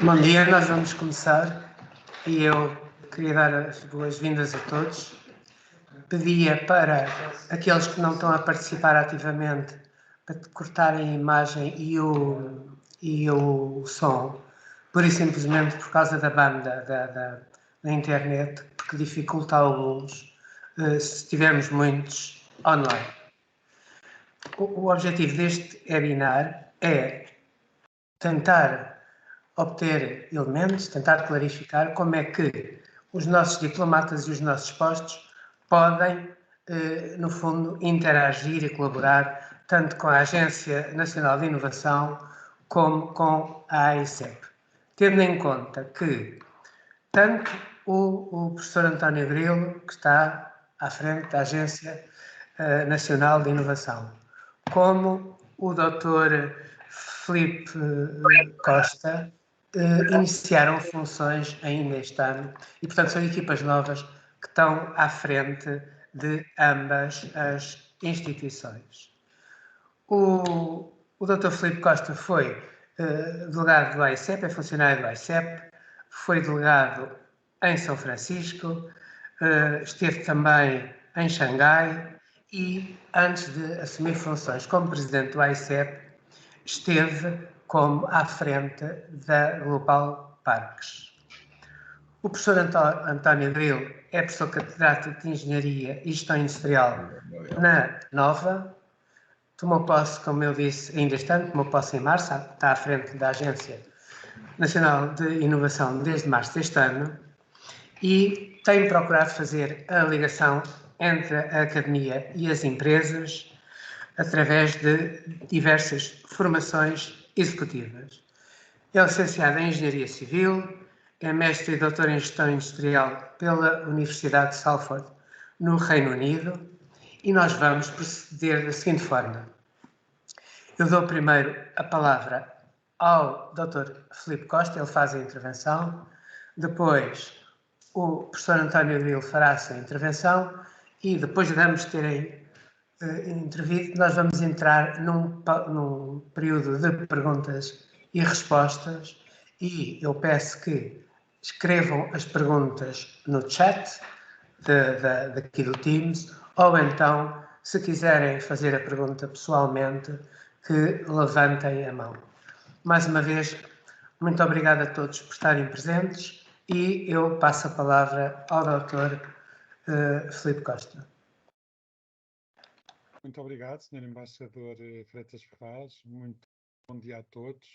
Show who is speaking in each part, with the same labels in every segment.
Speaker 1: Bom dia, nós vamos começar e eu queria dar as boas-vindas a todos. Pedia para aqueles que não estão a participar ativamente para cortarem a imagem e o som, pura e simplesmente por causa da banda da internet, porque dificulta alguns se tivermos muitos online. O objetivo deste webinar é tentar obter elementos, tentar clarificar como é que os nossos diplomatas e os nossos postos podem, no fundo, interagir e colaborar tanto com a Agência Nacional de Inovação como com a AICEP. Tendo em conta que tanto o professor António Grilo, que está à frente da Agência Nacional de Inovação, como o Dr. Filipe Costa, iniciaram funções ainda este ano e, portanto, são equipas novas que estão à frente de ambas as instituições. O Dr. Filipe Costa foi delegado do AICEP, é funcionário do AICEP, foi delegado em São Francisco, esteve também em Xangai e, antes de assumir funções como presidente do AICEP, esteve como à frente da Global Parques. O professor António Grilo é professor catedrático de Engenharia e Gestão Industrial na Nova. Tomou posse, como eu disse, ainda este ano, tomou posse em março, está à frente da Agência Nacional de Inovação desde março deste ano e tem procurado fazer a ligação entre a academia e as empresas através de diversas formações executivas. É licenciado em Engenharia Civil, é mestre e doutor em Gestão Industrial pela Universidade de Salford, no Reino Unido, e nós vamos proceder da seguinte forma. Eu dou primeiro a palavra ao Dr. Filipe Costa, ele faz a intervenção, depois o professor António Grilo fará a sua intervenção e depois de ambos terem intervido, nós vamos entrar num período de perguntas e respostas e eu peço que escrevam as perguntas no chat daqui do Teams ou então, se quiserem fazer a pergunta pessoalmente, que levantem a mão. Mais uma vez, muito obrigado a todos por estarem presentes e eu passo a palavra ao Dr. Filipe Costa.
Speaker 2: Muito obrigado, Sr. Embaixador Freitas Ferraz. Muito bom dia a todos.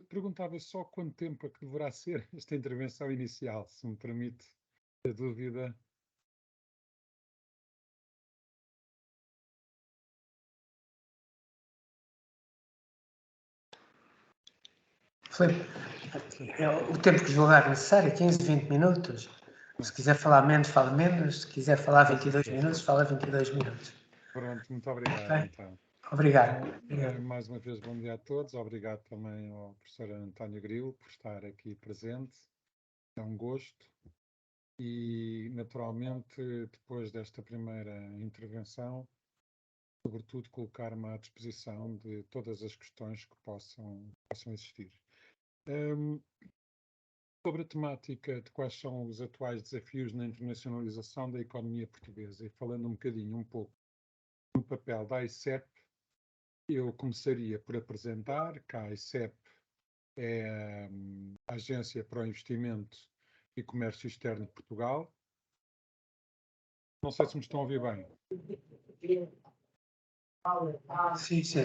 Speaker 2: Perguntava só quanto tempo é que deverá ser esta intervenção inicial, se me permite a dúvida.
Speaker 1: Filipe, o tempo que julgar necessário, 15, 20 minutos. Se quiser falar menos, fala menos. Se quiser falar 22 minutos, fala 22 minutos.
Speaker 2: Pronto, muito obrigado,
Speaker 1: Okay?
Speaker 2: então.
Speaker 1: Obrigado.
Speaker 2: Então, mais uma vez, bom dia a todos. Obrigado também ao professor António Grilo por estar aqui presente. É um gosto. E, naturalmente, depois desta primeira intervenção, sobretudo colocar-me à disposição de todas as questões que possam existir. Sobre a temática de quais são os atuais desafios na internacionalização da economia portuguesa e falando um pouco no papel da AICEP, eu começaria por apresentar que a AICEP é a Agência para o Investimento e Comércio Externo de Portugal. Não sei se me estão a ouvir bem.
Speaker 1: Sim, sim.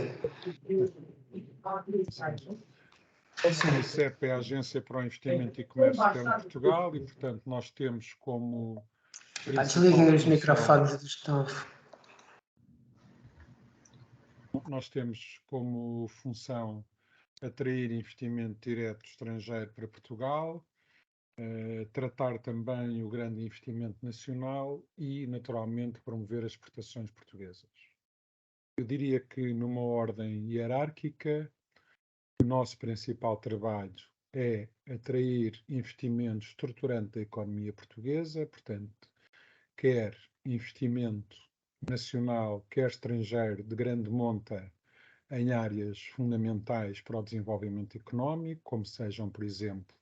Speaker 2: A AICEP é a Agência para o Investimento e Comércio Externo de Portugal e, portanto, nós temos como
Speaker 1: Desliguem os microfones dos que estão.
Speaker 2: Nós temos como função atrair investimento direto estrangeiro para Portugal, tratar também o grande investimento nacional e, naturalmente, promover as exportações portuguesas. Eu diria que, numa ordem hierárquica, o nosso principal trabalho é atrair investimento estruturante da economia portuguesa, portanto, quer investimento nacional, quer estrangeiro de grande monta em áreas fundamentais para o desenvolvimento económico, como sejam, por exemplo,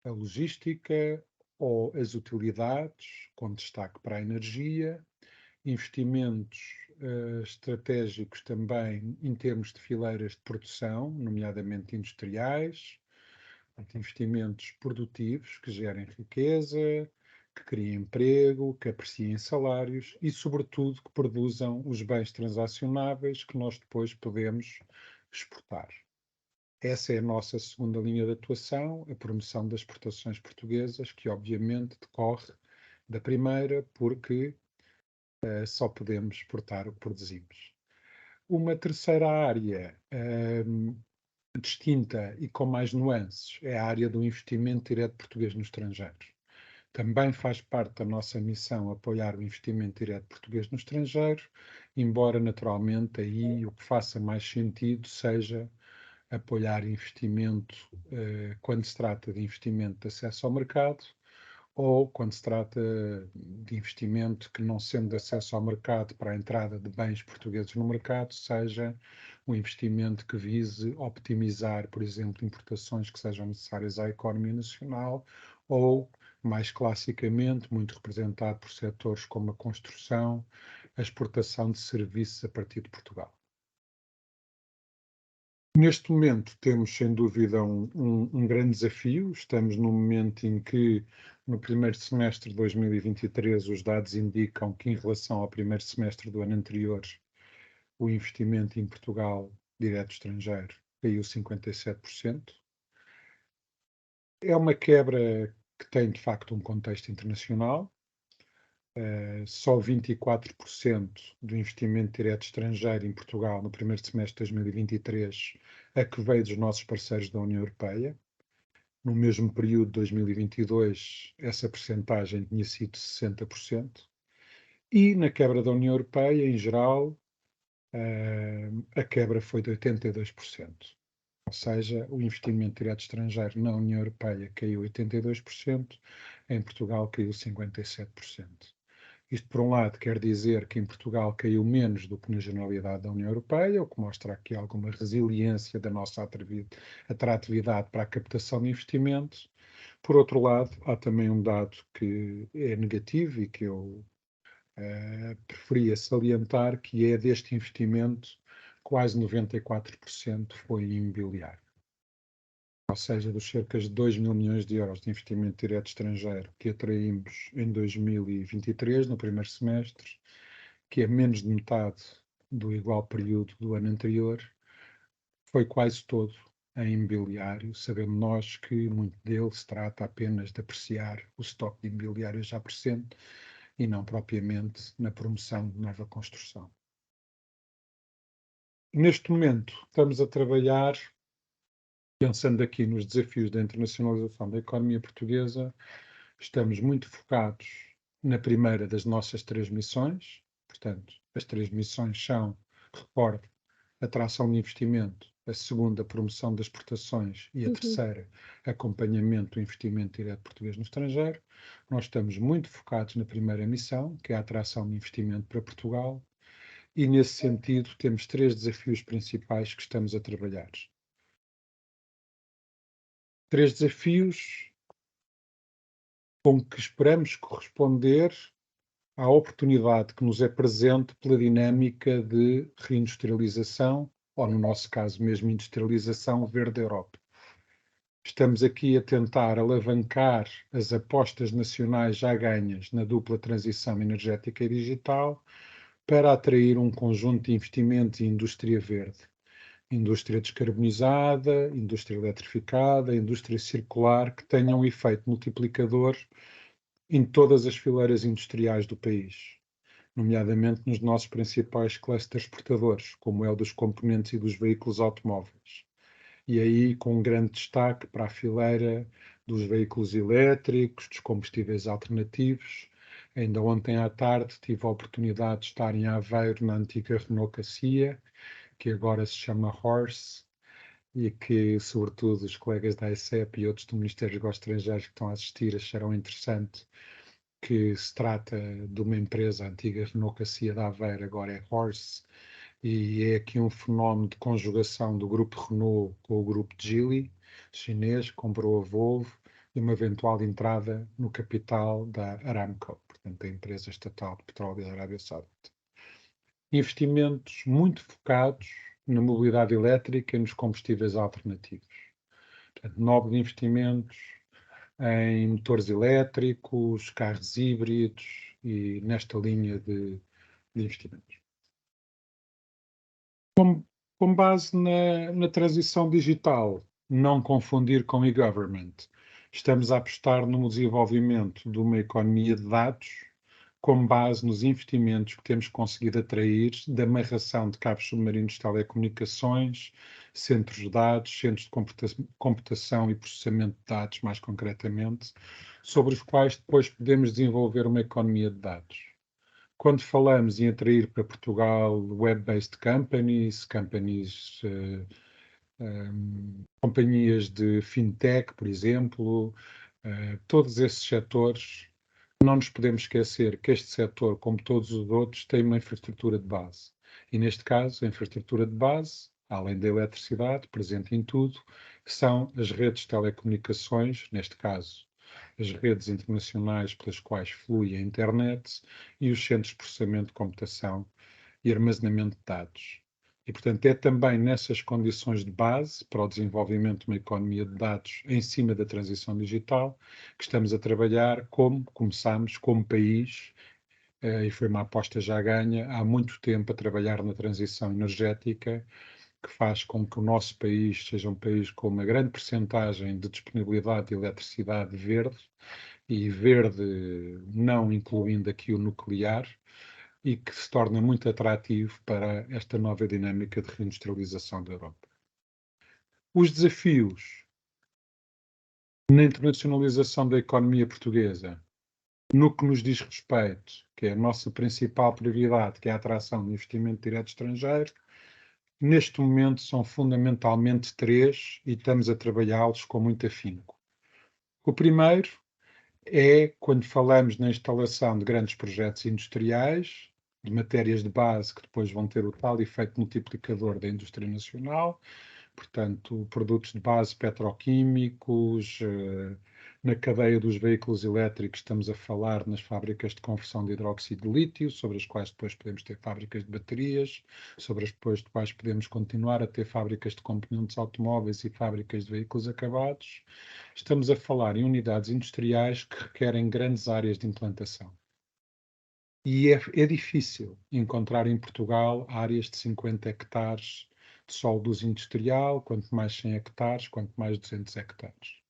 Speaker 2: a logística ou as utilidades, com destaque para a energia, investimentos estratégicos também em termos de fileiras de produção, nomeadamente industriais, investimentos produtivos que gerem riqueza, que criem emprego, que apreciem salários e, sobretudo, que produzam os bens transacionáveis que nós depois podemos exportar. Essa é a nossa segunda linha de atuação, a promoção das exportações portuguesas, que obviamente decorre da primeira, porque só podemos exportar o que produzimos. Uma terceira área distinta e com mais nuances é a área do investimento direto português no estrangeiro. Também faz parte da nossa missão apoiar o investimento direto português no estrangeiro, embora naturalmente aí o que faça mais sentido seja apoiar investimento quando se trata de investimento de acesso ao mercado, ou quando se trata de investimento que, não sendo de acesso ao mercado para a entrada de bens portugueses no mercado, seja um investimento que vise optimizar, por exemplo, importações que sejam necessárias à economia nacional, ou, mais classicamente, muito representado por setores como a construção, a exportação de serviços a partir de Portugal. Neste momento temos, sem dúvida, um grande desafio. Estamos num momento em que, no primeiro semestre de 2023, os dados indicam que, em relação ao primeiro semestre do ano anterior, o investimento em Portugal, direto estrangeiro, caiu 57%. É uma quebra que tem, de facto, um contexto internacional. Só 24% do investimento direto estrangeiro em Portugal no primeiro semestre de 2023 é que veio dos nossos parceiros da União Europeia. No mesmo período de 2022, essa percentagem tinha sido 60%. E na quebra da União Europeia, em geral, a quebra foi de 82%. Ou seja, o investimento direto estrangeiro na União Europeia caiu 82%, em Portugal caiu 57%. Isto, por um lado, quer dizer que em Portugal caiu menos do que na generalidade da União Europeia, o que mostra aqui alguma resiliência da nossa atratividade para a captação de investimentos. Por outro lado, há também um dado que é negativo e que eu preferia salientar, que é deste investimento, quase 94% foi em imobiliário. Ou seja, dos cerca de 2 mil milhões de euros de investimento direto estrangeiro que atraímos em 2023, no primeiro semestre, que é menos de metade do igual período do ano anterior, foi quase todo em imobiliário, sabendo nós que muito dele se trata apenas de apreciar o estoque de imobiliário já presente e não propriamente na promoção de nova construção. Neste momento, estamos a trabalhar, pensando aqui nos desafios da internacionalização da economia portuguesa, estamos muito focados na primeira das nossas 3 missões. Portanto, as 3 missões são, recordo, atração de investimento, a segunda, promoção das exportações e a terceira, acompanhamento do investimento direto português no estrangeiro. Nós estamos muito focados na primeira missão, que é a atração de investimento para Portugal, e nesse sentido temos 3 desafios principais que estamos a trabalhar. 3 desafios com que esperamos corresponder à oportunidade que nos é presente pela dinâmica de reindustrialização, ou no nosso caso mesmo industrialização verde da Europa. Estamos aqui a tentar alavancar as apostas nacionais já ganhas na dupla transição energética e digital para atrair um conjunto de investimentos em indústria verde. Indústria descarbonizada, indústria eletrificada, indústria circular, que tenham um efeito multiplicador em todas as fileiras industriais do país, nomeadamente nos nossos principais clusters exportadores, como é o dos componentes e dos veículos automóveis. E aí com um grande destaque para a fileira dos veículos elétricos, dos combustíveis alternativos. Ainda ontem à tarde tive a oportunidade de estar em Aveiro, na antiga Renault Cassia, que agora se chama Horse, e que, sobretudo, os colegas da ICEP e outros do Ministério dos Estrangeiros que estão a assistir acharão interessante, que se trata de uma empresa antiga Renault Cassia de Aveiro, agora é Horse, e é aqui um fenómeno de conjugação do grupo Renault com o grupo Geely, chinês, comprou a Volvo, e uma eventual entrada no capital da Aramco, portanto, da empresa estatal de petróleo da Arábia Saudita. Investimentos muito focados na mobilidade elétrica e nos combustíveis alternativos. Portanto, novos investimentos em motores elétricos, carros híbridos e nesta linha de investimentos. Com base na transição digital, não confundir com e-government, estamos a apostar no desenvolvimento de uma economia de dados com base nos investimentos que temos conseguido atrair da amarração de cabos submarinos de telecomunicações, centros de dados, centros de computação e processamento de dados, mais concretamente, sobre os quais depois podemos desenvolver uma economia de dados. Quando falamos em atrair para Portugal web-based companies, companhias de fintech, por exemplo, todos esses setores, não nos podemos esquecer que este setor, como todos os outros, tem uma infraestrutura de base. E neste caso, a infraestrutura de base, além da eletricidade, presente em tudo, são as redes de telecomunicações, neste caso, as redes internacionais pelas quais flui a internet e os centros de processamento de computação e armazenamento de dados. E, portanto, é também nessas condições de base para o desenvolvimento de uma economia de dados em cima da transição digital que estamos a trabalhar como começámos como país, e foi uma aposta já ganha, há muito tempo a trabalhar na transição energética, que faz com que o nosso país seja um país com uma grande percentagem de disponibilidade de eletricidade verde, e verde não incluindo aqui o nuclear, e que se torna muito atrativo para esta nova dinâmica de reindustrialização da Europa. Os desafios na internacionalização da economia portuguesa, no que nos diz respeito, que é a nossa principal prioridade, que é a atração de investimento direto estrangeiro, neste momento são fundamentalmente três e estamos a trabalhá-los com muito afinco. O primeiro é quando falamos na instalação de grandes projetos industriais, de matérias de base que depois vão ter o tal efeito multiplicador da indústria nacional, portanto, produtos de base petroquímicos, na cadeia dos veículos elétricos estamos a falar nas fábricas de conversão de hidróxido de lítio, sobre as quais depois podemos ter fábricas de baterias, sobre as quais podemos continuar a ter fábricas de componentes automóveis e fábricas de veículos acabados. Estamos a falar em unidades industriais que requerem grandes áreas de implantação. E é difícil encontrar em Portugal áreas de 50 hectares de solo de uso industrial, quanto mais 100 hectares, quanto mais 200 hectares.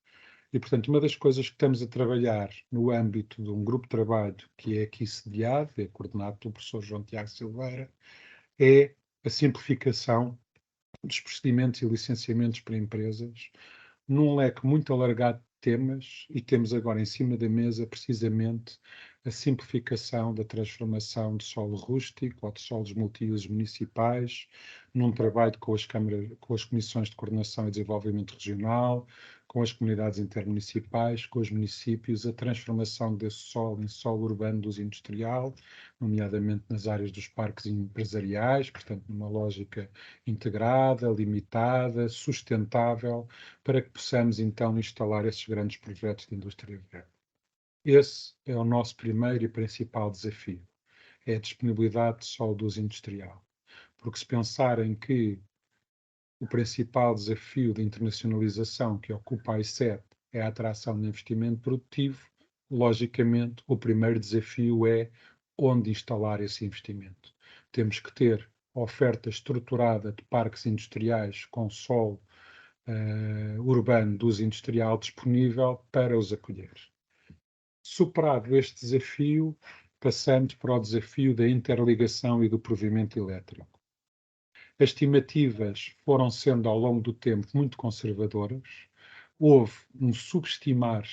Speaker 2: E, portanto, uma das coisas que estamos a trabalhar no âmbito de um grupo de trabalho que é aqui sediado, é coordenado pelo professor João Tiago Silveira, é a simplificação dos procedimentos e licenciamentos para empresas, num leque muito alargado de temas, e temos agora em cima da mesa, precisamente, a simplificação da transformação de solo rústico ou de solos multiusos municipais, num trabalho com as câmaras, com as comissões de coordenação e desenvolvimento regional, com as comunidades intermunicipais, com os municípios, a transformação desse solo em solo urbano dos industrial, nomeadamente nas áreas dos parques empresariais, portanto, numa lógica integrada, limitada, sustentável, para que possamos então instalar esses grandes projetos de indústria verde. Esse é o nosso primeiro e principal desafio, é a disponibilidade de solo de uso industrial. Porque se pensarem que o principal desafio de internacionalização que ocupa a I7 é a atração de investimento produtivo, logicamente o primeiro desafio é onde instalar esse investimento. Temos que ter oferta estruturada de parques industriais com solo urbano de uso industrial disponível para os acolher. Superado este desafio, passamos para o desafio da interligação e do provimento elétrico. As estimativas foram sendo ao longo do tempo muito conservadoras, houve um subestimar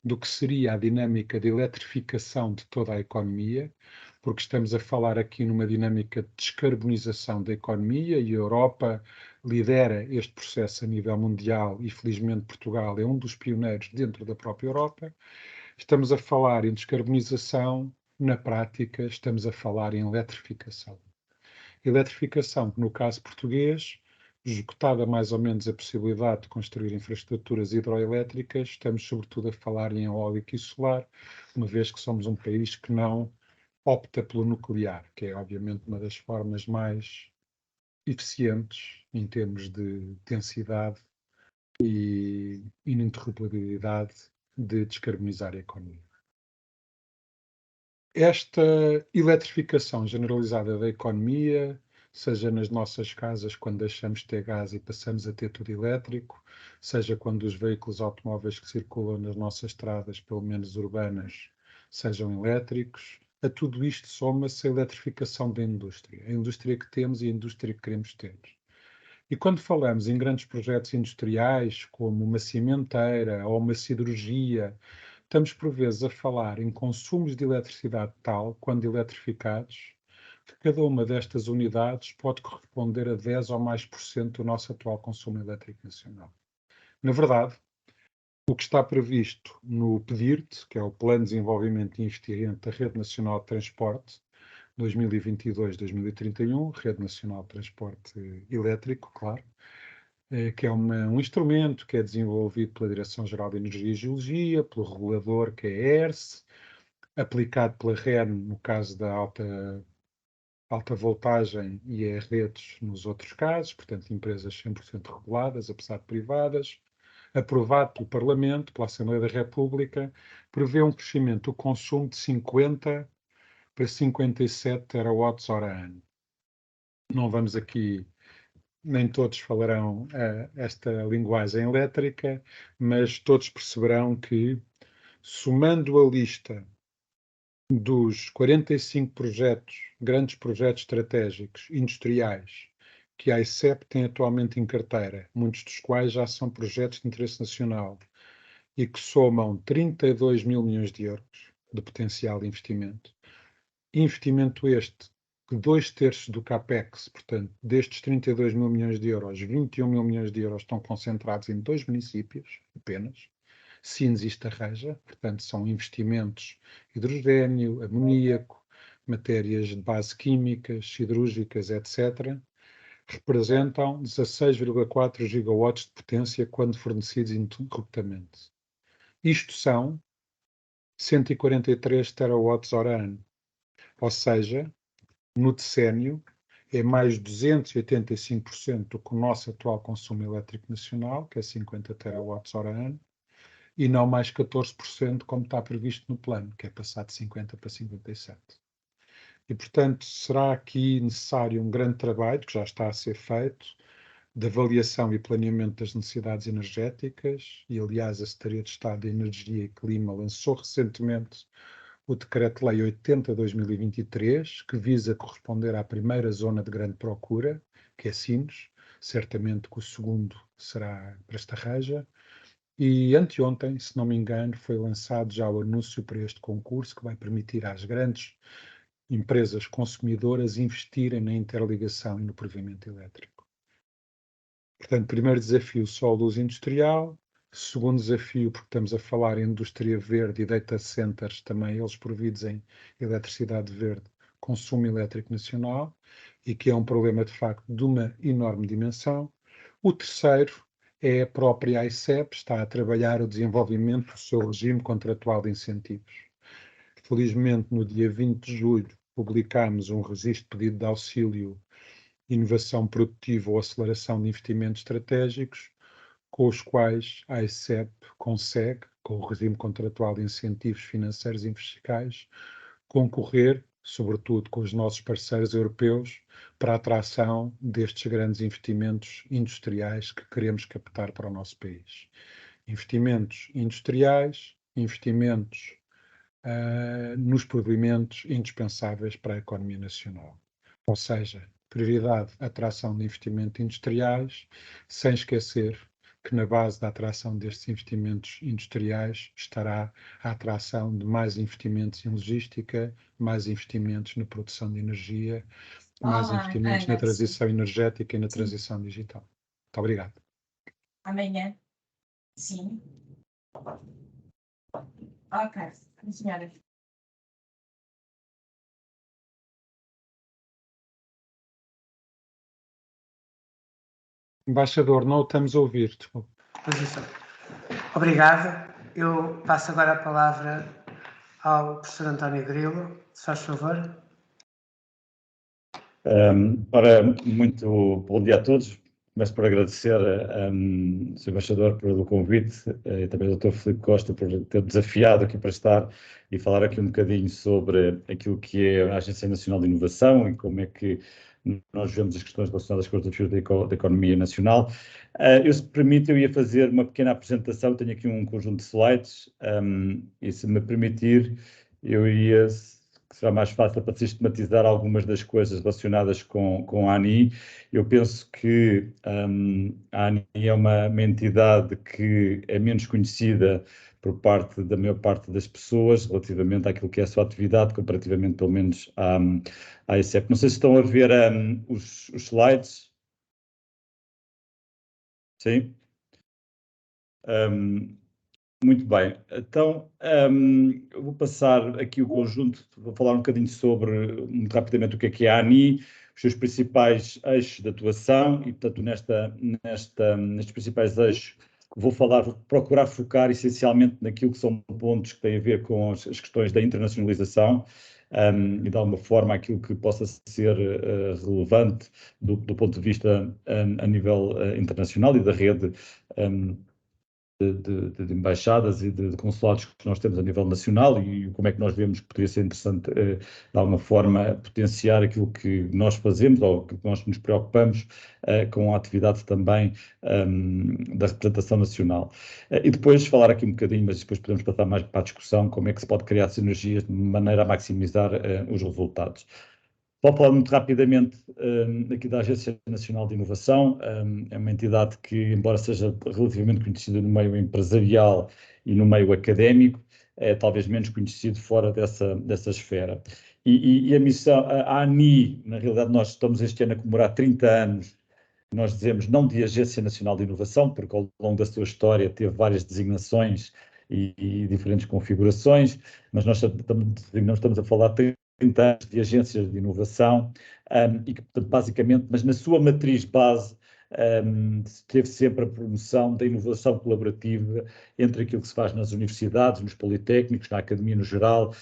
Speaker 2: do que seria a dinâmica de eletrificação de toda a economia, porque estamos a falar aqui numa dinâmica de descarbonização da economia e a Europa lidera este processo a nível mundial e felizmente Portugal é um dos pioneiros dentro da própria Europa. Estamos a falar em descarbonização, na prática estamos a falar em eletrificação. Eletrificação, que no caso português, esgotada mais ou menos a possibilidade de construir infraestruturas hidroelétricas, estamos sobretudo a falar em eólica e solar, uma vez que somos um país que não opta pelo nuclear, que é obviamente uma das formas mais eficientes em termos de densidade e ininterruptibilidade de descarbonizar a economia. Esta eletrificação generalizada da economia, seja nas nossas casas, quando deixamos de ter gás e passamos a ter tudo elétrico, seja quando os veículos automóveis que circulam nas nossas estradas, pelo menos urbanas, sejam elétricos, a tudo isto soma-se a eletrificação da indústria, a indústria que temos e a indústria que queremos ter. E quando falamos em grandes projetos industriais, como uma cimenteira ou uma siderurgia, estamos por vezes a falar em consumos de eletricidade tal, quando eletrificados, que cada uma destas unidades pode corresponder a 10 ou mais por cento do nosso atual consumo elétrico nacional. Na verdade, o que está previsto no PDIRT, que é o Plano de Desenvolvimento e Investimento da Rede Nacional de Transporte, 2022-2031, Rede Nacional de Transporte Elétrico, claro, que é um instrumento que é desenvolvido pela Direção-Geral de Energia e Geologia, pelo regulador, que é a ERSE, aplicado pela REN, no caso da alta voltagem, e a redes nos outros casos, portanto, empresas 100% reguladas, apesar de privadas, aprovado pelo Parlamento, pela Assembleia da República, prevê um crescimento do consumo de 50 para 57 terawatts-hora ano. Não vamos aqui, nem todos falarão esta linguagem elétrica, mas todos perceberão que, somando a lista dos 45 projetos, grandes projetos estratégicos industriais, que a ICEP tem atualmente em carteira, muitos dos quais já são projetos de interesse nacional e que somam 32 mil milhões de euros de potencial de investimento. Investimento este que 2/3 do CAPEX, portanto, destes 32 mil milhões de euros, 21 mil milhões de euros estão concentrados em 2 municípios apenas, Sines e Estarreja, portanto, são investimentos hidrogênio, amoníaco, matérias de base químicas, siderúrgicas, etc., representam 16,4 gigawatts de potência quando fornecidos ininterruptamente. Isto são 143 terawatts-hora ano. Ou seja, no decénio, é mais 285% do que o nosso atual consumo elétrico nacional, que é 50 terawatts-hora ano, e não mais 14% como está previsto no plano, que é passar de 50 para 57. E, portanto, será aqui necessário um grande trabalho, que já está a ser feito, de avaliação e planeamento das necessidades energéticas, e, aliás, a Secretaria de Estado de Energia e Clima lançou recentemente o Decreto-Lei 80/2023, que visa corresponder à primeira zona de grande procura, que é Sines, certamente que o segundo será para Estarreja, e anteontem, se não me engano, foi lançado já o anúncio para este concurso, que vai permitir às grandes empresas consumidoras investirem na interligação e no provimento elétrico. Portanto, primeiro desafio, só a luz industrial. Segundo desafio, porque estamos a falar em indústria verde e data centers, também eles providos em eletricidade verde, consumo elétrico nacional, e que é um problema, de facto, de uma enorme dimensão. O terceiro é a própria ICEP, está a trabalhar o desenvolvimento do seu regime contratual de incentivos. Felizmente, no dia 20 de julho, publicámos um registro de pedido de auxílio inovação produtiva ou aceleração de investimentos estratégicos, com os quais a ICEP consegue, com o regime contratual de incentivos financeiros e fiscais, concorrer, sobretudo com os nossos parceiros europeus, para a atração destes grandes investimentos industriais que queremos captar para o nosso país. Investimentos industriais, investimentos nos provimentos indispensáveis para a economia nacional. Ou seja, prioridade, atração de investimentos industriais, sem esquecer que na base da atração destes investimentos industriais estará a atração de mais investimentos em logística, mais investimentos na produção de energia, mais investimentos na transição energética e na transição digital. Muito obrigado.
Speaker 3: Amanhã. Sim. Ok, senhora.
Speaker 2: Embaixador, não o estamos a ouvir. Desculpe.
Speaker 1: Posição. Obrigado. Eu passo agora a palavra ao professor António Grilo. Se faz favor.
Speaker 4: Ora, muito bom dia a todos. Começo por agradecer ao Sr. Embaixador pelo convite e também ao Dr. Filipe Costa por ter desafiado aqui para estar e falar aqui um bocadinho sobre aquilo que é a Agência Nacional de Inovação e como é que nós vemos as questões relacionadas com os desafios da economia nacional. Eu, se permite, eu ia fazer uma pequena apresentação, tenho aqui um conjunto de slides e, se me permitir, eu iria... que será mais fácil para sistematizar algumas das coisas relacionadas com a ANI. Eu penso que a ANI é uma entidade que é menos conhecida por parte da maior parte das pessoas relativamente àquilo que é a sua atividade, comparativamente pelo menos à ICEP. Não sei se estão a ver os slides. Sim? Muito bem, então eu vou passar aqui o conjunto, vou falar um bocadinho sobre, muito rapidamente, o que é a ANI, os seus principais eixos de atuação e, portanto, nestes principais eixos vou procurar focar essencialmente naquilo que são pontos que têm a ver com as questões da internacionalização e, de alguma forma, aquilo que possa ser relevante do ponto de vista a nível internacional e da rede de embaixadas e de consulados que nós temos a nível nacional e como é que nós vemos que poderia ser interessante, de alguma forma, potenciar aquilo que nós fazemos ou que nós nos preocupamos com a atividade também da representação nacional. E depois falar aqui um bocadinho, mas depois podemos passar mais para a discussão, como é que se pode criar sinergias de maneira a maximizar os resultados. Vou falar muito rapidamente aqui da Agência Nacional de Inovação. É uma entidade que, embora seja relativamente conhecida no meio empresarial e no meio académico, é talvez menos conhecido fora dessa esfera. E a missão, a ANI, na realidade nós estamos este ano a comemorar 30 anos, nós dizemos não de Agência Nacional de Inovação, porque ao longo da sua história teve várias designações e diferentes configurações, mas nós estamos a falar de 30 anos de agências de inovação e que, portanto, basicamente, mas na sua matriz base, teve sempre a promoção da inovação colaborativa entre aquilo que se faz nas universidades, nos politécnicos, na academia no geral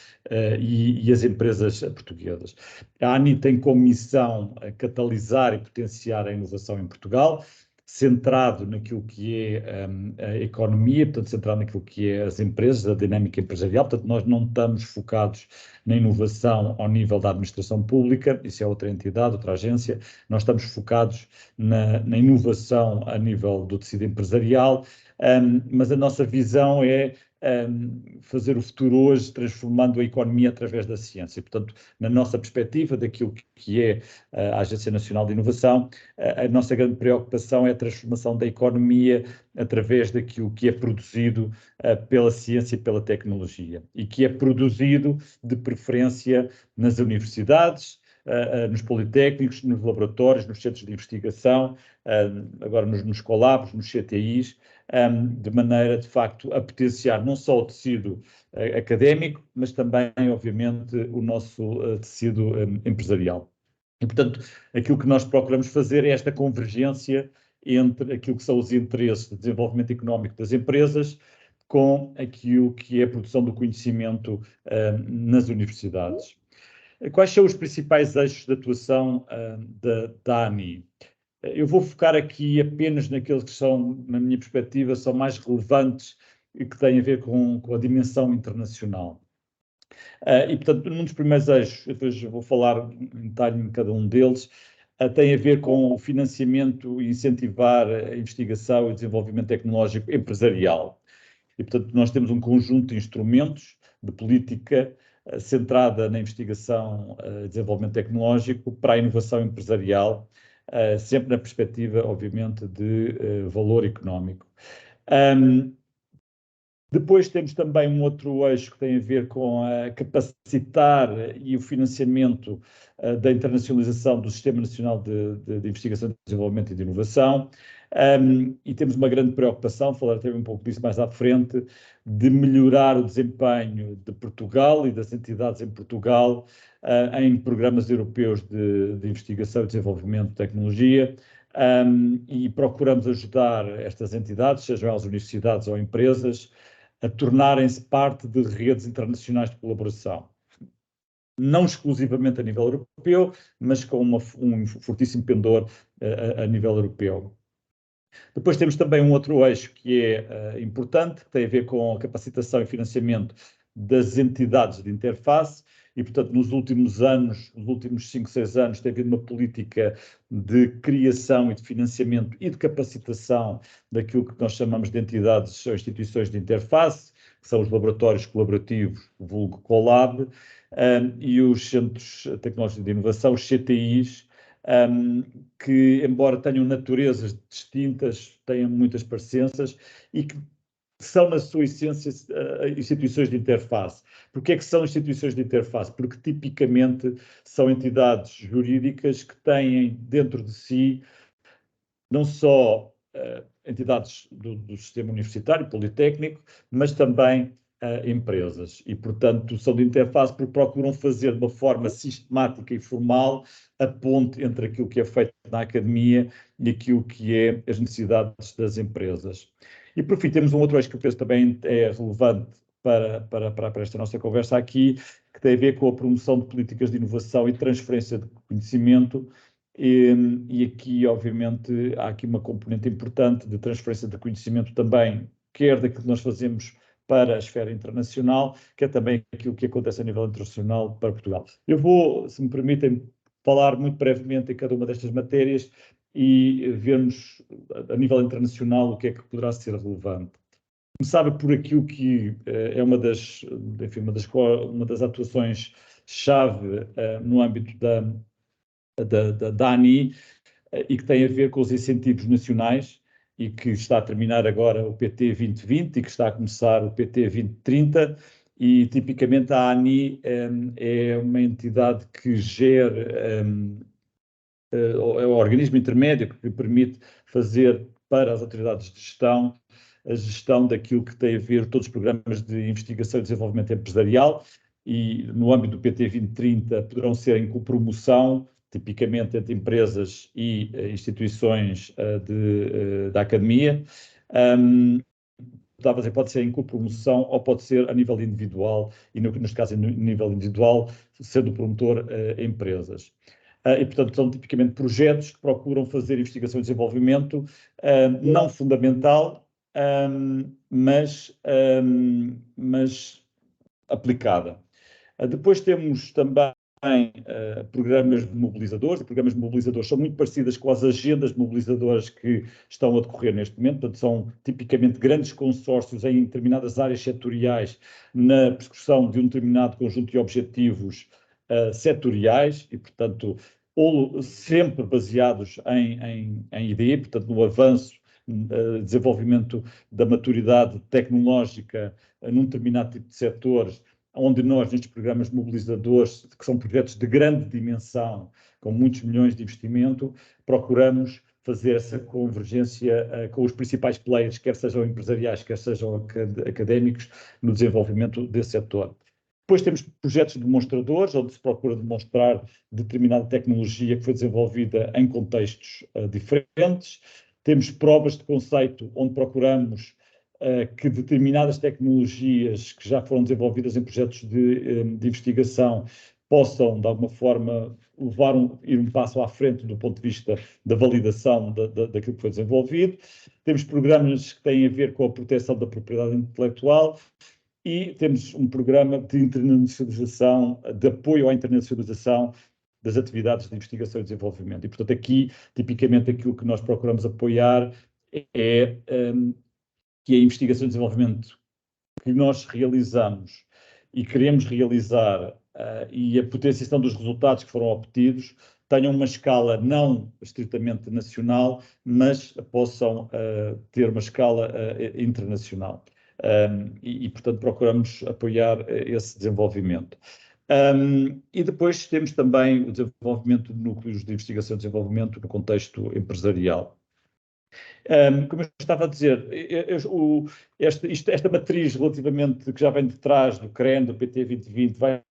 Speaker 4: e as empresas portuguesas. A ANI tem como missão catalisar e potenciar a inovação em Portugal, centrado naquilo que é a economia, portanto, centrado naquilo que é as empresas, a dinâmica empresarial. Portanto, nós não estamos focados na inovação ao nível da administração pública, isso é outra entidade, outra agência. Nós estamos focados na inovação a nível do tecido empresarial, mas a nossa visão é fazer o futuro hoje, transformando a economia através da ciência. Portanto, na nossa perspectiva daquilo que é a Agência Nacional de Inovação, a nossa grande preocupação é a transformação da economia através daquilo que é produzido pela ciência e pela tecnologia, e que é produzido, de preferência, nas universidades, nos politécnicos, nos laboratórios, nos centros de investigação, agora nos collabs, nos CTIs, de maneira, de facto, a potenciar não só o tecido académico, mas também, obviamente, o nosso tecido empresarial. E, portanto, aquilo que nós procuramos fazer é esta convergência entre aquilo que são os interesses de desenvolvimento económico das empresas com aquilo que é a produção do conhecimento nas universidades. Quais são os principais eixos de atuação da ANI? Eu vou focar aqui apenas naqueles que são, na minha perspectiva, são mais relevantes e que têm a ver com a dimensão internacional. E, portanto, num dos primeiros eixos, depois vou falar em detalhe em cada um deles, tem a ver com o financiamento e incentivar a investigação e desenvolvimento tecnológico empresarial. E, portanto, nós temos um conjunto de instrumentos de política centrada na investigação e desenvolvimento tecnológico para a inovação empresarial, sempre na perspectiva, obviamente, de valor económico. Depois temos também um outro eixo que tem a ver com a capacitar e o financiamento da internacionalização do Sistema Nacional de Investigação, de Desenvolvimento e de Inovação. E temos uma grande preocupação, falar também um pouco disso mais à frente, de melhorar o desempenho de Portugal e das entidades em Portugal em programas europeus de investigação e desenvolvimento de tecnologia, e procuramos ajudar estas entidades, sejam elas universidades ou empresas, a tornarem-se parte de redes internacionais de colaboração. Não exclusivamente a nível europeu, mas com um fortíssimo pendor a nível europeu. Depois temos também um outro eixo que é importante, que tem a ver com a capacitação e financiamento das entidades de interface, e, portanto, nos últimos anos, nos últimos 5, 6 anos, tem havido uma política de criação e de financiamento e de capacitação daquilo que nós chamamos de entidades ou instituições de interface, que são os laboratórios colaborativos, vulgo Colab, e os Centros Tecnológicos de Inovação, os CTIs, que, embora tenham naturezas distintas, tenham muitas parecenças e que são, na sua essência, instituições de interface. Porquê é que são instituições de interface? Porque, tipicamente, são entidades jurídicas que têm dentro de si não só entidades do sistema universitário, politécnico, mas também empresas. E, portanto, são de interface porque procuram fazer de uma forma sistemática e formal a ponte entre aquilo que é feito na academia e aquilo que é as necessidades das empresas. E, por fim, temos um outro eixo que eu penso também é relevante para esta nossa conversa aqui, que tem a ver com a promoção de políticas de inovação e transferência de conhecimento. E aqui, obviamente, há aqui uma componente importante de transferência de conhecimento também, quer daquilo que nós fazemos para a esfera internacional, quer também aquilo que acontece a nível internacional para Portugal. Eu vou, se me permitem, falar muito brevemente em cada uma destas matérias e vermos, a nível internacional, o que é que poderá ser relevante. Começava por aquilo que é uma das atuações-chave no âmbito da ANI e que tem a ver com os incentivos nacionais e que está a terminar agora o PT 2020 e que está a começar o PT 2030 e tipicamente a ANI é uma entidade que gera, é um organismo intermédio que permite fazer para as autoridades de gestão a gestão daquilo que tem a ver todos os programas de investigação e desenvolvimento empresarial e no âmbito do PT 2030 poderão ser em copromoção, tipicamente entre empresas e instituições da academia. Pode ser em copromoção ou pode ser a nível individual, e neste caso, a nível individual, sendo o promotor empresas. E, portanto, são tipicamente projetos que procuram fazer investigação e desenvolvimento não fundamental, mas aplicada. Depois temos também programas de mobilizadores, e programas de mobilizadores são muito parecidas com as agendas mobilizadoras que estão a decorrer neste momento, portanto são tipicamente grandes consórcios em determinadas áreas setoriais na persecução de um determinado conjunto de objetivos setoriais e, portanto, ou sempre baseados em ID, portanto, no avanço, desenvolvimento da maturidade tecnológica num determinado tipo de setores, onde nós, nestes programas mobilizadores, que são projetos de grande dimensão, com muitos milhões de investimento, procuramos fazer essa convergência com os principais players, quer sejam empresariais, quer sejam académicos, no desenvolvimento desse setor. Depois temos projetos demonstradores, onde se procura demonstrar determinada tecnologia que foi desenvolvida em contextos diferentes. Temos provas de conceito, onde procuramos que determinadas tecnologias que já foram desenvolvidas em projetos de investigação possam, de alguma forma, ir um passo à frente do ponto de vista da validação daquilo que foi desenvolvido. Temos programas que têm a ver com a proteção da propriedade intelectual e temos um programa de internacionalização, de apoio à internacionalização das atividades de investigação e desenvolvimento. E, portanto, aqui, tipicamente, aquilo que nós procuramos apoiar é que a investigação e desenvolvimento que nós realizamos e queremos realizar e a potenciação dos resultados que foram obtidos tenham uma escala não estritamente nacional, mas possam ter uma escala internacional. Portanto, procuramos apoiar esse desenvolvimento. E depois temos também o desenvolvimento de núcleos de investigação e desenvolvimento no contexto empresarial. Como eu estava a dizer, esta matriz relativamente que já vem de trás do CREN, do PT 2020, vai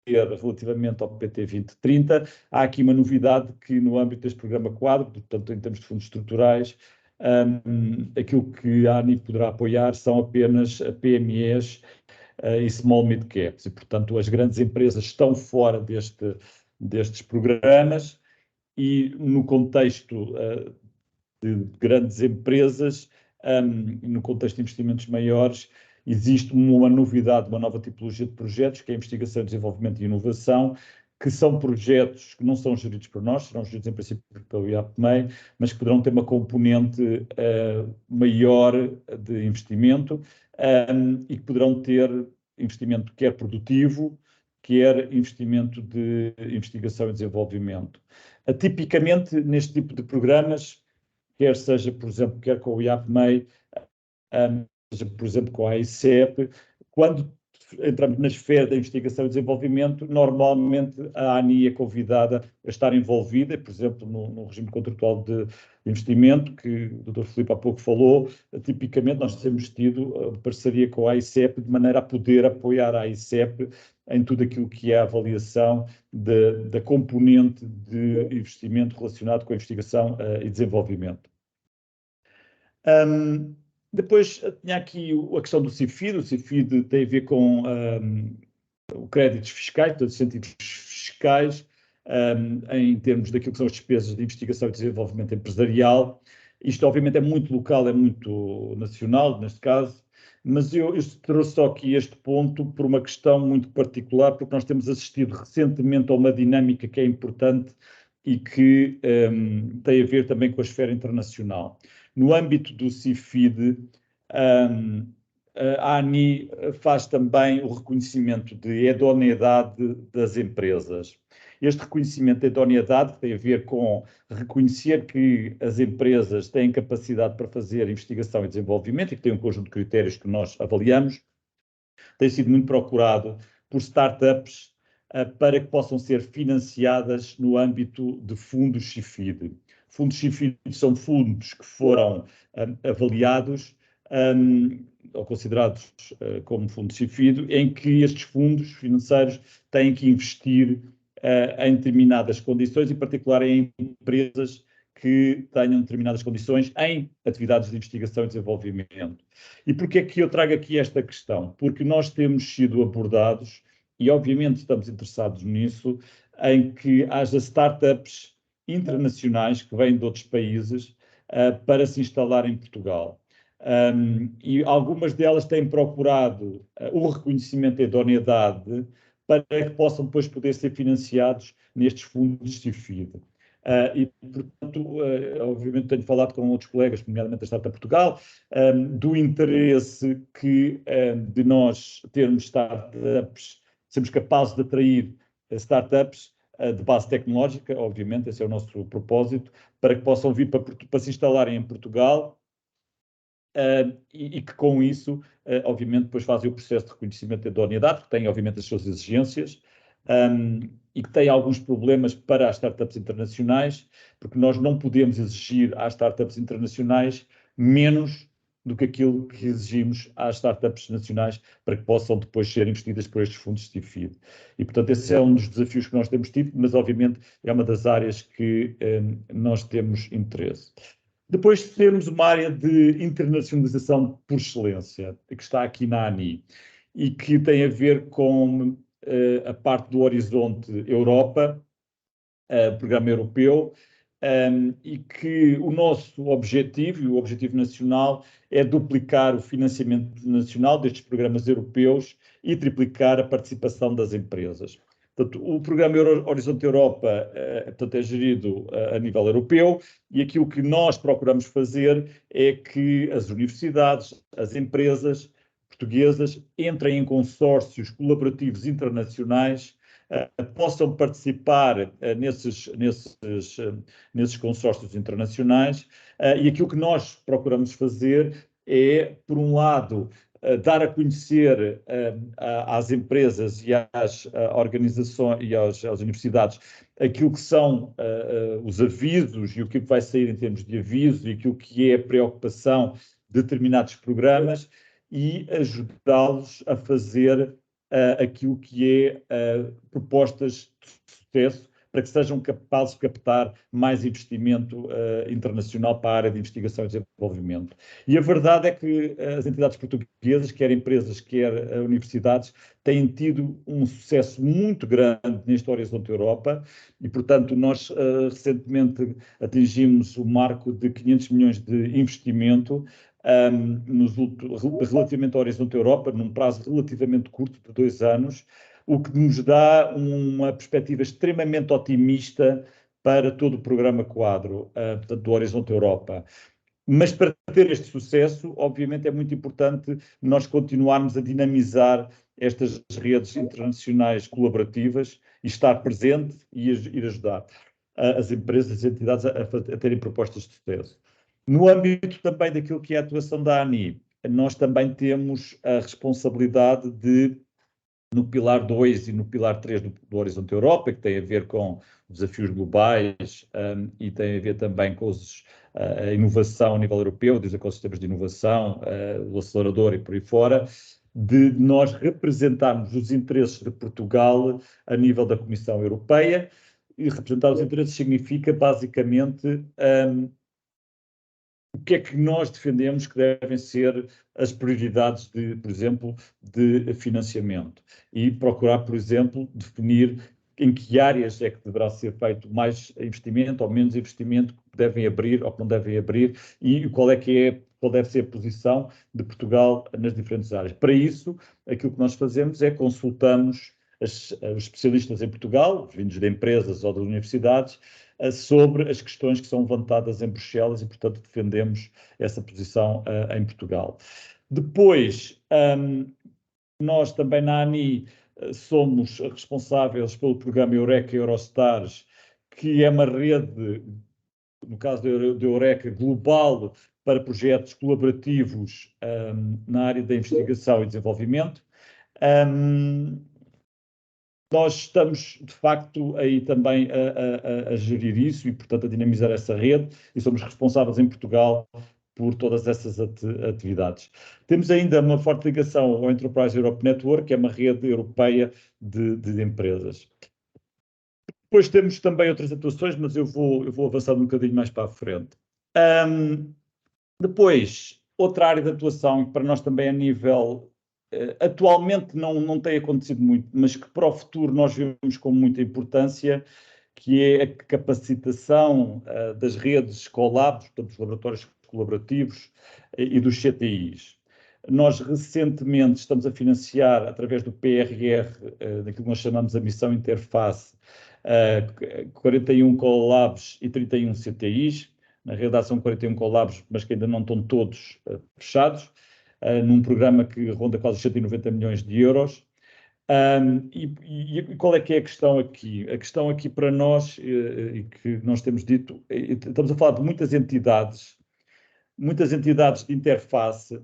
Speaker 4: relativamente ao PT 2030. Há aqui uma novidade que no âmbito deste programa quadro, portanto em termos de fundos estruturais, aquilo que a ANI poderá apoiar são apenas PMEs e small mid caps, e portanto as grandes empresas estão fora destes programas, e no contexto de grandes empresas, no contexto de investimentos maiores, existe uma novidade, uma nova tipologia de projetos, que é a investigação, desenvolvimento e inovação, que são projetos que não são geridos por nós, serão geridos em princípio pelo IAPMEI, mas que poderão ter uma componente maior de investimento, e que poderão ter investimento quer produtivo, quer investimento de investigação e desenvolvimento. Tipicamente, neste tipo de programas, quer seja, por exemplo, quer com o IAPMEI, seja, por exemplo, com a ICEP, quando entramos na esfera da investigação e desenvolvimento, normalmente a ANI é convidada a estar envolvida, por exemplo, no regime contratual de investimento, que o Dr. Filipe há pouco falou. Tipicamente nós temos tido parceria com a ICEP, de maneira a poder apoiar a ICEP em tudo aquilo que é a avaliação da componente de investimento relacionado com a investigação e desenvolvimento. Depois tinha aqui a questão do CIFID. O CIFID tem a ver com créditos fiscais, portanto, incentivos fiscais, em termos daquilo que são as despesas de investigação e desenvolvimento empresarial. Isto, obviamente, é muito local, é muito nacional, neste caso, mas eu trouxe só aqui este ponto por uma questão muito particular, porque nós temos assistido recentemente a uma dinâmica que é importante e que tem a ver também com a esfera internacional. No âmbito do CIFID, a ANI faz também o reconhecimento de idoneidade das empresas. Este reconhecimento de idoneidade tem a ver com reconhecer que as empresas têm capacidade para fazer investigação e desenvolvimento e que têm um conjunto de critérios que nós avaliamos. Tem sido muito procurado por startups para que possam ser financiadas no âmbito de fundos CIFID. Fundos CIFID são fundos que foram avaliados ou considerados como fundos CIFID, em que estes fundos financeiros têm que investir em determinadas condições, em particular em empresas que tenham determinadas condições em atividades de investigação e desenvolvimento. E porquê é que eu trago aqui esta questão? Porque nós temos sido abordados, e obviamente estamos interessados nisso, em que haja startups internacionais que vêm de outros países para se instalar em Portugal. E algumas delas têm procurado o reconhecimento da idoneidade para que possam depois poder ser financiados nestes fundos CIFID. E, portanto, obviamente tenho falado com outros colegas, nomeadamente da Startup Portugal, do interesse de nós termos startups, sermos capazes de atrair startups de base tecnológica, obviamente, esse é o nosso propósito, para que possam vir para se instalarem em Portugal, e que com isso, obviamente, depois fazem o processo de reconhecimento da idoneidade, que tem, obviamente, as suas exigências, e que tem alguns problemas para as startups internacionais, porque nós não podemos exigir às startups internacionais menos do que aquilo que exigimos às startups nacionais para que possam depois ser investidas por estes fundos de CIFID. E, portanto, esse é um dos desafios que nós temos tido, mas, obviamente, é uma das áreas que nós temos interesse. Depois temos uma área de internacionalização por excelência, que está aqui na ANI, e que tem a ver com a parte do Horizonte Europa, programa europeu, e que o nosso objetivo, e o objetivo nacional, é duplicar o financiamento nacional destes programas europeus e triplicar a participação das empresas. Portanto, o programa Horizonte Europa portanto, é gerido a nível europeu, e aquilo que nós procuramos fazer é que as universidades, as empresas portuguesas entrem em consórcios colaborativos internacionais, possam participar nesses consórcios internacionais, e aquilo que nós procuramos fazer é, por um lado, dar a conhecer às empresas e às organizações e às universidades aquilo que são os avisos e o que vai sair em termos de aviso e aquilo que é a preocupação de determinados programas, e ajudá-los a fazer aquilo que é propostas de sucesso para que sejam capazes de captar mais investimento internacional para a área de investigação e desenvolvimento. E a verdade é que as entidades portuguesas, quer empresas, quer universidades, têm tido um sucesso muito grande neste Horizonte Europa e, portanto, nós recentemente atingimos o marco de 500 milhões de investimento relativamente ao Horizonte Europa, num prazo relativamente curto de 2 anos, o que nos dá uma perspectiva extremamente otimista para todo o programa quadro, portanto, do Horizonte Europa. Mas para ter este sucesso, obviamente é muito importante nós continuarmos a dinamizar estas redes internacionais colaborativas e estar presente e ir ajudar as empresas e as entidades a terem propostas de sucesso. No âmbito também daquilo que é a atuação da ANI, nós também temos a responsabilidade de, no Pilar 2 e no Pilar 3 do Horizonte Europa, que tem a ver com desafios globais e tem a ver também com a inovação a nível europeu, dos ecossistemas de inovação, o acelerador e por aí fora, de nós representarmos os interesses de Portugal a nível da Comissão Europeia. E representar os interesses significa, basicamente, o que é que nós defendemos que devem ser as prioridades, por exemplo, de financiamento. E procurar, por exemplo, definir em que áreas é que deverá ser feito mais investimento ou menos investimento, que devem abrir ou que não devem abrir, e qual deve ser a posição de Portugal nas diferentes áreas. Para isso, aquilo que nós fazemos é consultamos os especialistas em Portugal, vindos de empresas ou de universidades, sobre as questões que são levantadas em Bruxelas e, portanto, defendemos essa posição em Portugal. Depois, nós também na ANI somos responsáveis pelo programa Eureka Eurostars, que é uma rede, no caso da Eureka, global para projetos colaborativos na área da investigação e desenvolvimento. Nós estamos, de facto, aí também a gerir isso e, portanto, a dinamizar essa rede e somos responsáveis em Portugal por todas essas atividades. Temos ainda uma forte ligação ao Enterprise Europe Network, que é uma rede europeia de empresas. Depois temos também outras atuações, mas eu vou avançar um bocadinho mais para a frente. Depois, outra área de atuação que para nós também a nível... atualmente não tem acontecido muito, mas que para o futuro nós vemos com muita importância, que é a capacitação das redes Colabs, portanto, dos laboratórios colaborativos e dos CTIs. Nós recentemente estamos a financiar, através do PRR, daquilo que nós chamamos a missão interface, 41 Colabs e 31 CTIs. Na realidade são 41 Colabs, mas que ainda não estão todos fechados, num programa que ronda quase 190 milhões de euros. E qual é que é a questão aqui? A questão aqui para nós, e que nós temos dito, estamos a falar de muitas entidades de interface,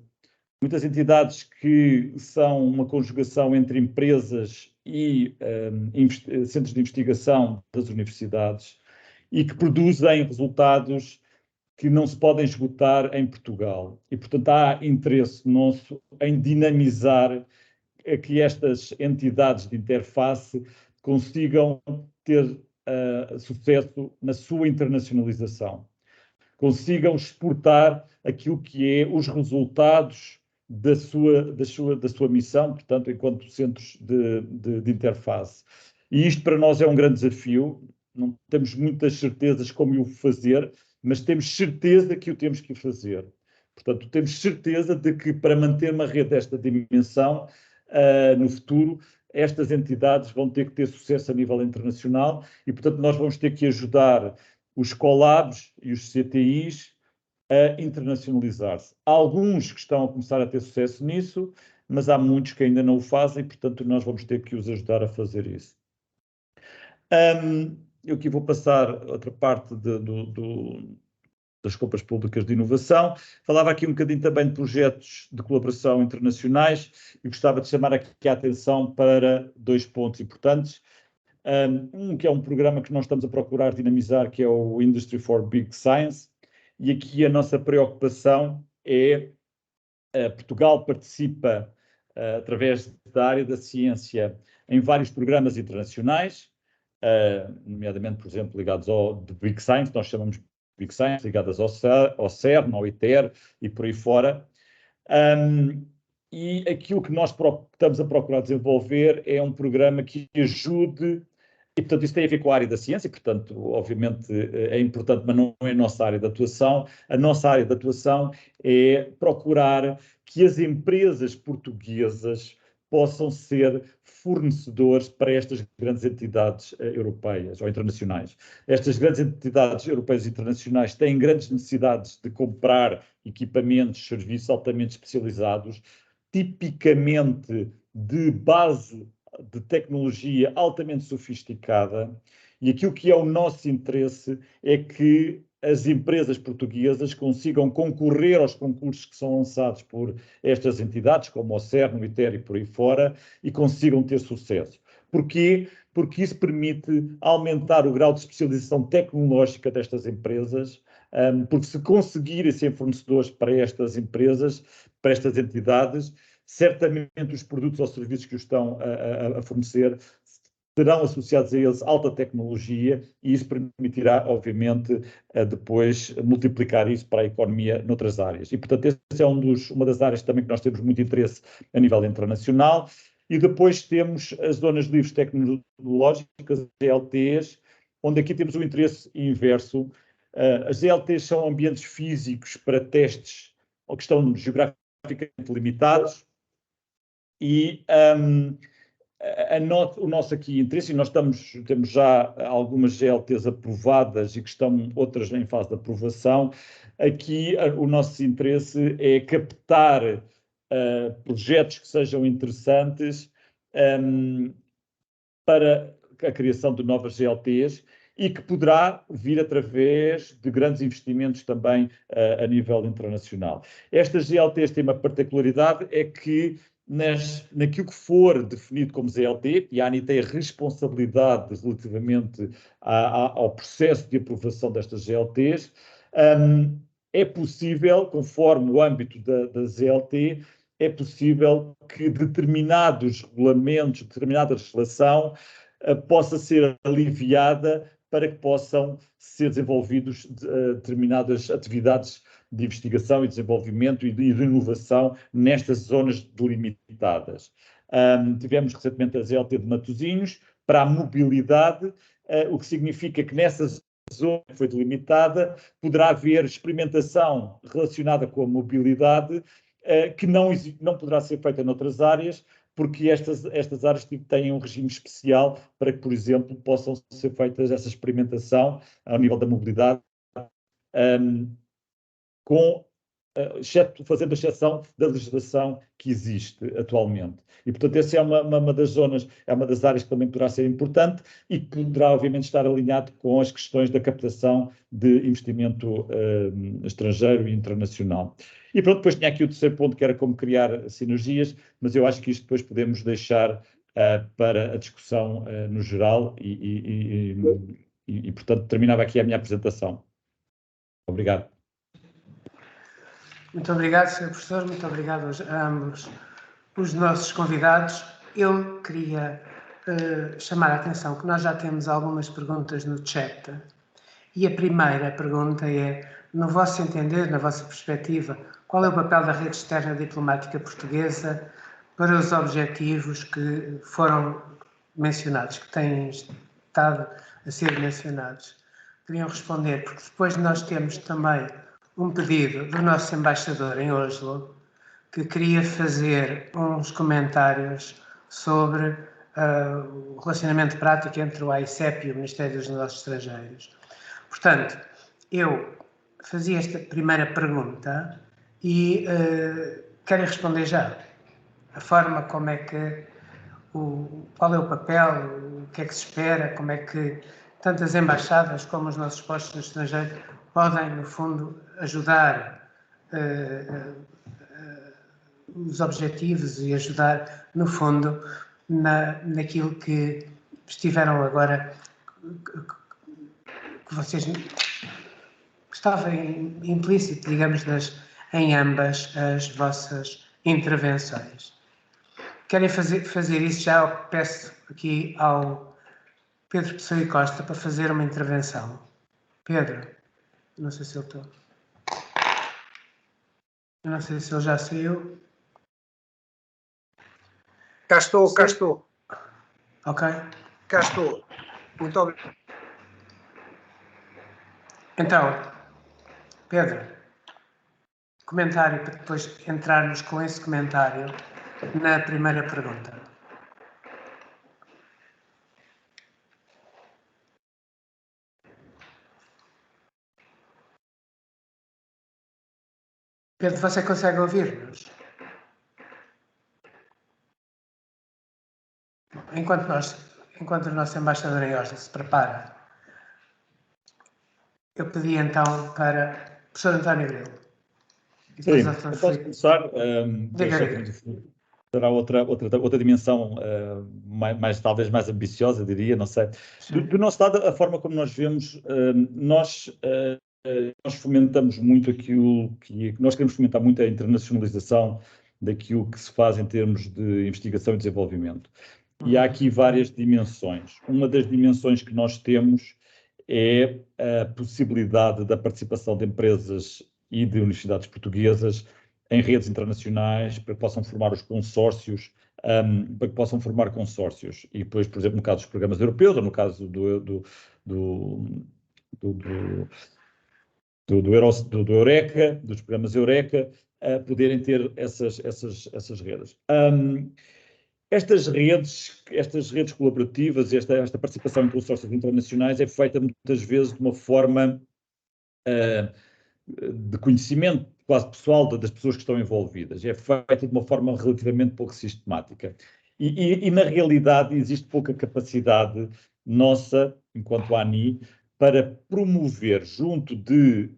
Speaker 4: muitas entidades que são uma conjugação entre empresas e centros de investigação das universidades e que produzem resultados que não se podem esgotar em Portugal. E, portanto, há interesse nosso em dinamizar que estas entidades de interface consigam ter sucesso na sua internacionalização, consigam exportar aquilo que é os resultados da sua missão, portanto, enquanto centros de interface. E isto para nós é um grande desafio, não temos muitas certezas como o fazer, mas temos certeza que o temos que fazer. Portanto, temos certeza de que para manter uma rede desta dimensão, no futuro, estas entidades vão ter que ter sucesso a nível internacional e, portanto, nós vamos ter que ajudar os Colabs e os CTIs a internacionalizar-se. Há alguns que estão a começar a ter sucesso nisso, mas há muitos que ainda não o fazem, portanto, nós vamos ter que os ajudar a fazer isso. Eu aqui vou passar outra parte das compras públicas de inovação. Falava aqui um bocadinho também de projetos de colaboração internacionais e gostava de chamar aqui a atenção para 2 pontos importantes. Que é um programa que nós estamos a procurar dinamizar, que é o Industry for Big Science, e aqui a nossa preocupação é Portugal participa através da área da ciência em vários programas internacionais, nomeadamente, por exemplo, ligados ao Big Science, nós chamamos de Big Science, ligadas ao CERN, ao ITER e por aí fora. E aquilo que nós estamos a procurar desenvolver é um programa que ajude, e portanto isso tem a ver com a área da ciência, e, portanto, obviamente é importante, mas não é a nossa área de atuação. A nossa área de atuação é procurar que as empresas portuguesas possam ser fornecedores para estas grandes entidades europeias ou internacionais. Estas grandes entidades europeias e internacionais têm grandes necessidades de comprar equipamentos, serviços altamente especializados, tipicamente de base de tecnologia altamente sofisticada, e aquilo que é o nosso interesse é que as empresas portuguesas consigam concorrer aos concursos que são lançados por estas entidades, como o CERN, o ITER e por aí fora, e consigam ter sucesso. Porquê? Porque isso permite aumentar o grau de especialização tecnológica destas empresas, porque se conseguirem ser fornecedores para estas empresas, para estas entidades, certamente os produtos ou serviços que os estão a fornecer serão associados a eles alta tecnologia, e isso permitirá, obviamente, depois multiplicar isso para a economia noutras áreas. E, portanto, essa é uma das áreas também que nós temos muito interesse a nível internacional. E depois temos as zonas livres tecnológicas, as ZLTs, onde aqui temos um interesse inverso. As ZLTs são ambientes físicos para testes que estão geograficamente limitados, e o nosso aqui interesse, e nós temos já algumas GLTs aprovadas e que estão outras em fase de aprovação. Aqui o nosso interesse é captar projetos que sejam interessantes para a criação de novas GLTs, e que poderá vir através de grandes investimentos também a nível internacional. Estas GLTs têm uma particularidade, é que naquilo que for definido como ZLT, e a ANI tem a responsabilidade relativamente ao processo de aprovação destas GLTs, é possível, conforme o âmbito da ZLT, é possível que determinados regulamentos, determinada legislação possa ser aliviada para que possam ser desenvolvidos determinadas atividades de investigação e desenvolvimento e de inovação nestas zonas delimitadas. Tivemos recentemente a ZLT de Matosinhos para a mobilidade, o que significa que nessa zona que foi delimitada poderá haver experimentação relacionada com a mobilidade que não poderá ser feita noutras áreas, porque estas áreas têm um regime especial para que, por exemplo, possam ser feitas essa experimentação ao nível da mobilidade, fazendo exceção da legislação que existe atualmente. E, portanto, essa é uma das zonas, é uma das áreas que também poderá ser importante e que poderá, obviamente, estar alinhado com as questões da captação de investimento estrangeiro e internacional. E pronto, depois tinha aqui o terceiro ponto, que era como criar sinergias, mas eu acho que isto depois podemos deixar para a discussão no geral e, portanto, terminava aqui a minha apresentação. Obrigado.
Speaker 1: Muito obrigado, Sr. Professor, muito obrigado a ambos os nossos convidados. Eu queria chamar a atenção que nós já temos algumas perguntas no chat, e a primeira pergunta é, no vosso entender, na vossa perspectiva, qual é o papel da rede externa diplomática portuguesa para os objetivos que foram mencionados, que têm estado a ser mencionados? Queriam responder, porque depois nós temos também um pedido do nosso embaixador em Oslo, que queria fazer uns comentários sobre o relacionamento prático entre o AICEP e o Ministério dos Negócios Estrangeiros. Portanto, eu fazia esta primeira pergunta e quero responder já. A forma como é que, qual é o papel, o que é que se espera, como é que tanto as embaixadas como os nossos postos no estrangeiro podem, no fundo, ajudar os objetivos e ajudar, no fundo, naquilo que estiveram agora, que vocês estava implícito, digamos, em ambas as vossas intervenções. querem fazer isso, já peço aqui ao Pedro Pessoa e Costa para fazer uma intervenção. Pedro, não sei se ele está. Eu não sei se ele já saiu.
Speaker 5: Cá estou, cá estou.
Speaker 1: Ok.
Speaker 5: Cá estou. Muito obrigado.
Speaker 1: Então, Pedro, comentário para depois entrarmos com esse comentário na primeira pergunta. Pedro, você consegue ouvir-nos? Enquanto o nosso embaixador em Oslo se prepara, eu pedi então para o professor António Grilo.
Speaker 4: Sim, eu posso começar. Será outra dimensão talvez mais ambiciosa, diria, não sei. Do nosso lado, a forma como nós vemos, nós fomentamos muito aquilo que... Nós queremos fomentar muito a internacionalização daquilo que se faz em termos de investigação e desenvolvimento. E há aqui várias dimensões. Uma das dimensões que nós temos é a possibilidade da participação de empresas e de universidades portuguesas em redes internacionais para que possam formar os consórcios, para que possam formar consórcios. E depois, por exemplo, no caso dos programas europeus, ou no caso do Eureka, dos programas Eureka, poderem ter essas redes. Estas redes colaborativas, esta participação em consórcios internacionais é feita muitas vezes de uma forma de conhecimento quase pessoal das pessoas que estão envolvidas. É feita de uma forma relativamente pouco sistemática. E na realidade existe pouca capacidade nossa, enquanto ANI, para promover junto de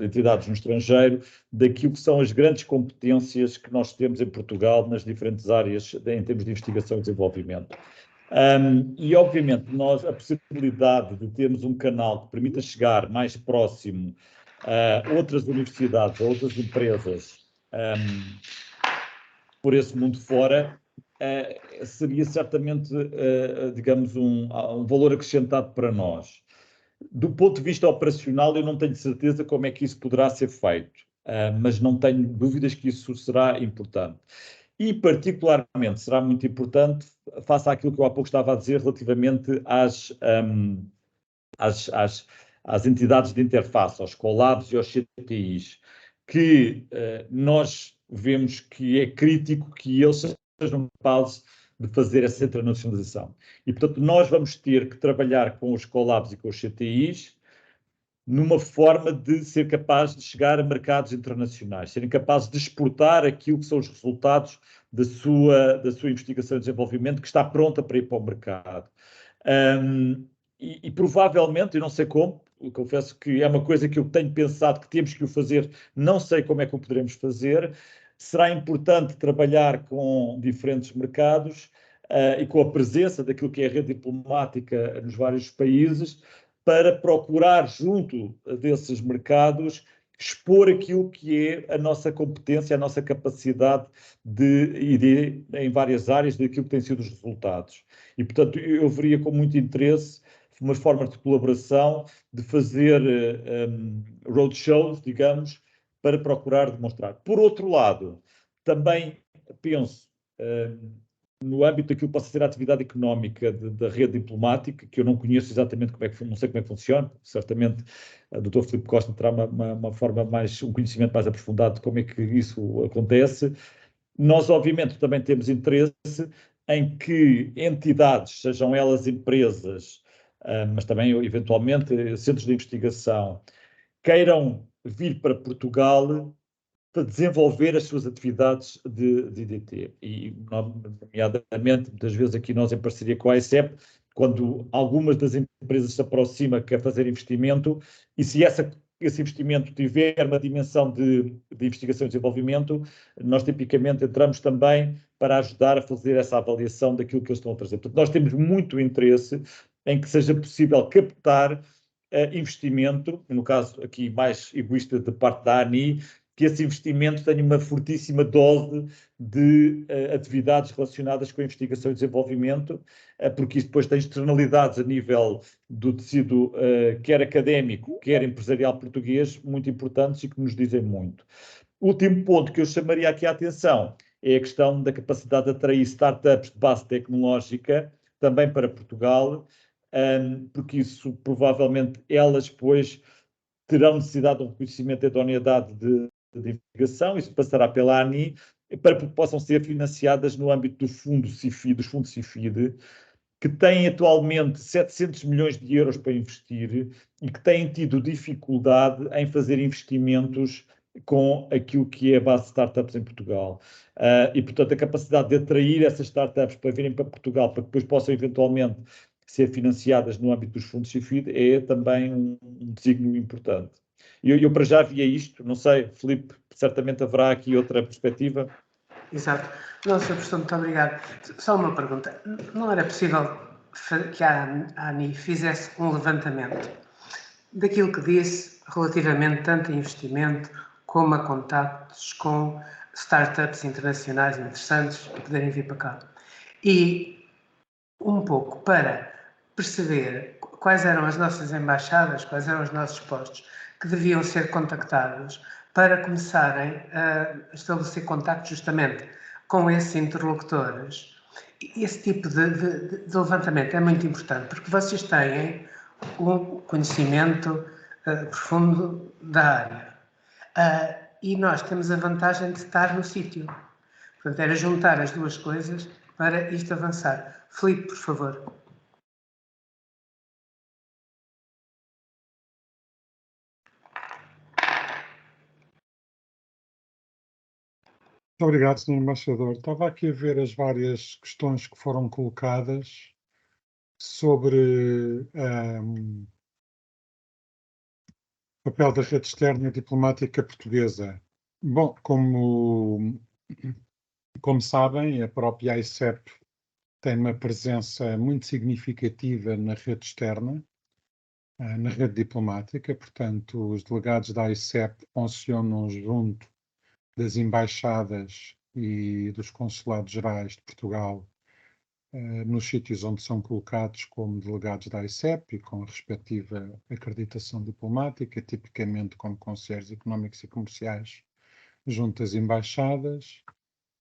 Speaker 4: entidades no estrangeiro daquilo que são as grandes competências que nós temos em Portugal nas diferentes áreas em termos de investigação e desenvolvimento. E, obviamente, a possibilidade de termos um canal que permita chegar mais próximo a outras universidades, a outras empresas por esse mundo fora, seria certamente, digamos, um valor acrescentado para nós. Do ponto de vista operacional, eu não tenho certeza como é que isso poderá ser feito, mas não tenho dúvidas que isso será importante. E, particularmente, será muito importante, face àquilo que eu há pouco estava a dizer, relativamente às entidades de interface, aos collabs e aos CTIs, que nós vemos que é crítico que eles sejam capazes de fazer essa internacionalização. E, portanto, nós vamos ter que trabalhar com os collabs e com os CTIs numa forma de ser capaz de chegar a mercados internacionais, serem capazes de exportar aquilo que são os resultados da sua investigação e desenvolvimento que está pronta para ir para o mercado. E provavelmente, eu não sei como, eu confesso que é uma coisa que eu tenho pensado que temos que o fazer, não sei como é que o poderemos fazer. Será importante trabalhar com diferentes mercados e com a presença daquilo que é a rede diplomática nos vários países, para procurar, junto desses mercados, expor aquilo que é a nossa competência, a nossa capacidade em várias áreas, daquilo que têm sido os resultados. E, portanto, eu veria com muito interesse umas formas de colaboração, de fazer roadshows, digamos, para procurar demonstrar. Por outro lado, também penso no âmbito daquilo que possa ser a atividade económica da rede diplomática, que eu não conheço exatamente não sei como é que funciona, certamente o Dr. Filipe Costa terá um conhecimento mais aprofundado de como é que isso acontece. Nós, obviamente, também temos interesse em que entidades, sejam elas empresas, mas também, eventualmente, centros de investigação, queiram vir para Portugal para desenvolver as suas atividades de IDT. E, nomeadamente, muitas vezes aqui nós em parceria com a AECEP, quando algumas das empresas se aproximam, quer fazer investimento, e se esse investimento tiver uma dimensão de investigação e desenvolvimento, nós tipicamente entramos também para ajudar a fazer essa avaliação daquilo que eles estão a trazer. Portanto, nós temos muito interesse em que seja possível captar investimento, no caso aqui mais egoísta da parte da ANI, que esse investimento tenha uma fortíssima dose de atividades relacionadas com a investigação e desenvolvimento, porque isso depois tem externalidades a nível do tecido quer académico, quer empresarial português, muito importantes e que nos dizem muito. O último ponto que eu chamaria aqui a atenção é a questão da capacidade de atrair startups de base tecnológica também para Portugal, porque isso provavelmente elas depois terão necessidade de um reconhecimento de idoneidade de investigação, isso passará pela ANI, para que possam ser financiadas no âmbito do fundo CIFID, dos fundos CIFID, que têm atualmente 700 milhões de euros para investir e que têm tido dificuldade em fazer investimentos com aquilo que é a base de startups em Portugal. E, portanto, a capacidade de atrair essas startups para virem para Portugal, para que depois possam eventualmente ser financiadas no âmbito dos fundos CIFID, é também um desígnio importante. Eu para já via isto, não sei, Filipe, certamente haverá aqui outra perspectiva.
Speaker 1: Exato. Não, Sr. Professor, muito obrigado. Só uma pergunta. Não era possível que a ANI fizesse um levantamento daquilo que disse relativamente tanto a investimento como a contactos com startups internacionais interessantes que poderem vir para cá? E um pouco para perceber quais eram as nossas embaixadas, quais eram os nossos postos que deviam ser contactados para começarem a estabelecer contacto justamente com esses interlocutores. Esse tipo de levantamento é muito importante, porque vocês têm um conhecimento profundo da área. E nós temos a vantagem de estar no sítio. Portanto, era juntar as duas coisas para isto avançar. Filipe, por favor.
Speaker 2: Muito obrigado, Sr. Embaixador. Estava aqui a ver as várias questões que foram colocadas sobre o papel da rede externa diplomática portuguesa. Bom, como sabem, a própria AICEP tem uma presença muito significativa na rede externa, na rede diplomática, portanto, os delegados da AICEP funcionam junto das embaixadas e dos consulados gerais de Portugal nos sítios onde são colocados como delegados da AICEP e com a respectiva acreditação diplomática, tipicamente como conselheiros económicos e comerciais junto às embaixadas,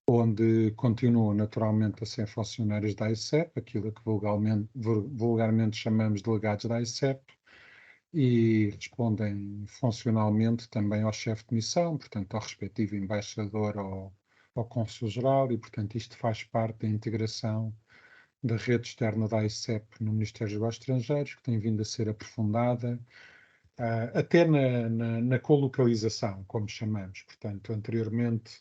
Speaker 2: onde continuam naturalmente a ser funcionários da AICEP, aquilo que vulgarmente chamamos de delegados da AICEP, e respondem funcionalmente também ao chefe de missão, portanto ao respectivo embaixador ou ao cônsul-geral, e portanto isto faz parte da integração da rede externa da AICEP no Ministério dos Negócios Estrangeiros, que tem vindo a ser aprofundada, até na colocalização, como chamamos. Portanto, anteriormente,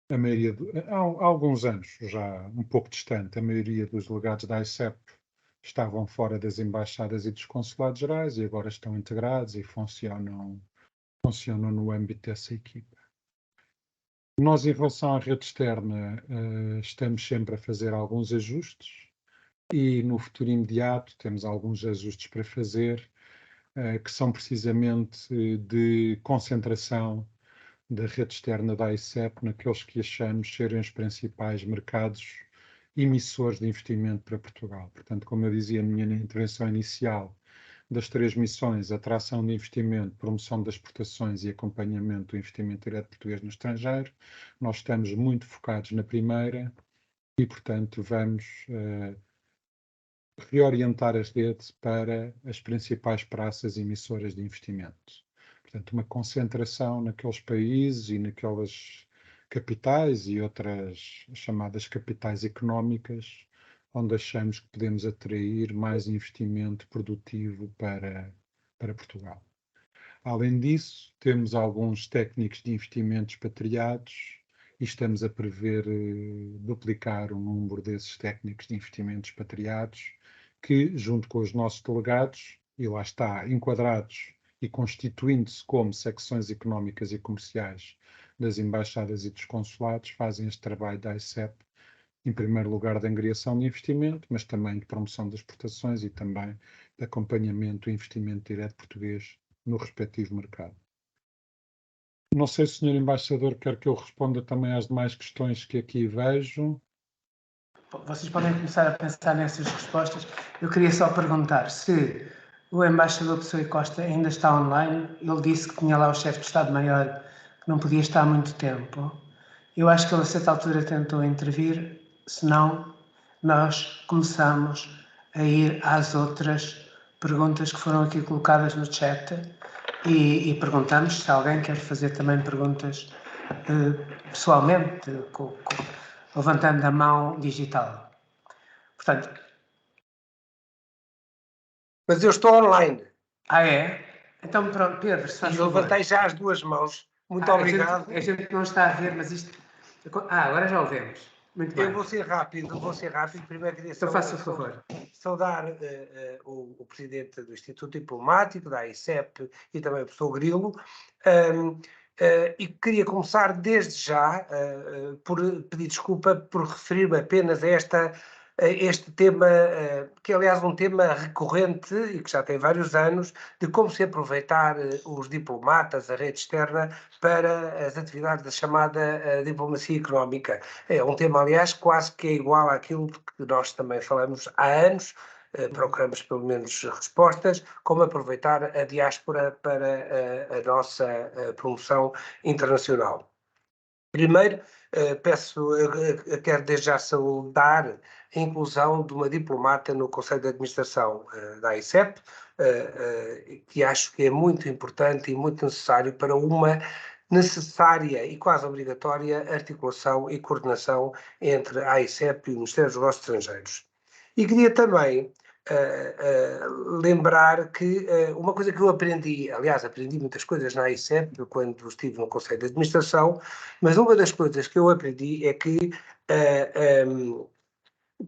Speaker 2: há alguns anos, já um pouco distante, a maioria dos delegados da AICEP estavam fora das embaixadas e dos consulados gerais e agora estão integrados e funcionam no âmbito dessa equipa. Nós, em relação à rede externa, estamos sempre a fazer alguns ajustes e no futuro imediato temos alguns ajustes para fazer, que são precisamente de concentração da rede externa da AICEP naqueles que achamos serem os principais mercados emissores de investimento para Portugal. Portanto, como eu dizia na minha intervenção inicial, das 3 missões, atração de investimento, promoção das exportações e acompanhamento do investimento direto português no estrangeiro, nós estamos muito focados na primeira e, portanto, vamos reorientar as redes para as principais praças emissoras de investimento. Portanto, uma concentração naqueles países e naquelas capitais e outras chamadas capitais económicas, onde achamos que podemos atrair mais investimento produtivo para Portugal. Além disso, temos alguns técnicos de investimento expatriados e estamos a prever duplicar o número desses técnicos de investimento expatriados que, junto com os nossos delegados, e lá está, enquadrados e constituindo-se como secções económicas e comerciais das embaixadas e dos consulados, fazem este trabalho da AICEP, em primeiro lugar de angriação de investimento, mas também de promoção das exportações e também de acompanhamento do investimento direto português no respectivo mercado. Não sei se o Sr. Embaixador quer que eu responda também às demais questões que aqui vejo.
Speaker 1: Vocês podem começar a pensar nessas respostas. Eu queria só perguntar se o embaixador Pessoa Costa ainda está online. Ele disse que tinha lá o chefe de Estado-Maior, que não podia estar há muito tempo. Eu acho que ele a certa altura tentou intervir, senão nós começamos a ir às outras perguntas que foram aqui colocadas no chat e perguntamos se alguém quer fazer também perguntas pessoalmente, levantando a mão digital. Portanto,
Speaker 5: Mas eu estou online
Speaker 1: é? Então pronto, Pedro, se faz
Speaker 5: e
Speaker 1: favor.
Speaker 5: levantei já as duas mãos. Muito obrigado.
Speaker 1: A gente não está a ver, mas isto... agora já o vemos. Muito bem.
Speaker 5: Eu vou ser rápido. Primeiro queria
Speaker 1: Então faça o favor.
Speaker 5: saudar o presidente do Instituto Diplomático, da AICEP, e também o professor Grilo. E queria começar desde já por pedir desculpa por referir-me apenas a este tema, que é aliás um tema recorrente e que já tem vários anos, de como se aproveitar os diplomatas, a rede externa, para as atividades da chamada diplomacia económica. É um tema, aliás, quase que é igual àquilo que nós também falamos há anos, procuramos pelo menos respostas, como aproveitar a diáspora para a nossa promoção internacional. Primeiro, quero desde já saudar a inclusão de uma diplomata no Conselho de Administração da AICEP, que acho que é muito importante e muito necessário para uma necessária e quase obrigatória articulação e coordenação entre a AICEP e o Ministério dos Negócios Estrangeiros. E queria também lembrar que uma coisa que eu aprendi, aliás, aprendi muitas coisas na AICEP quando estive no Conselho de Administração, mas uma das coisas que eu aprendi é que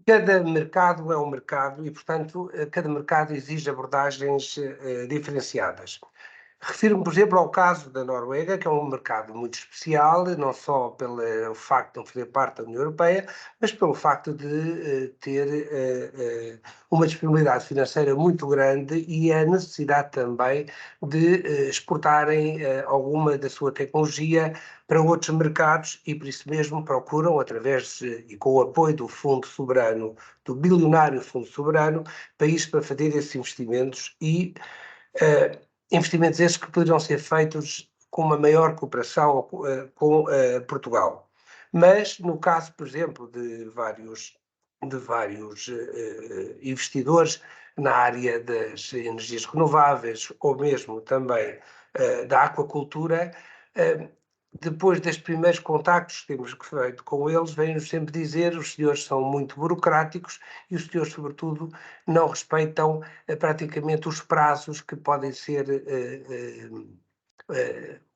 Speaker 5: cada mercado é um mercado e, portanto, cada mercado exige abordagens diferenciadas. Refiro-me, por exemplo, ao caso da Noruega, que é um mercado muito especial, não só pelo facto de não fazer parte da União Europeia, mas pelo facto de ter uma disponibilidade financeira muito grande e a necessidade também de exportarem alguma da sua tecnologia para outros mercados e por isso mesmo procuram, através e com o apoio do Fundo Soberano, do bilionário Fundo Soberano, países para fazer esses investimentos e investimentos esses que poderão ser feitos com uma maior cooperação com Portugal. Mas, no caso, por exemplo, de vários investidores na área das energias renováveis ou mesmo também da aquacultura, depois dos primeiros contactos que temos feito com eles, vêm-nos sempre dizer os senhores são muito burocráticos e os senhores, sobretudo, não respeitam praticamente os prazos que podem ser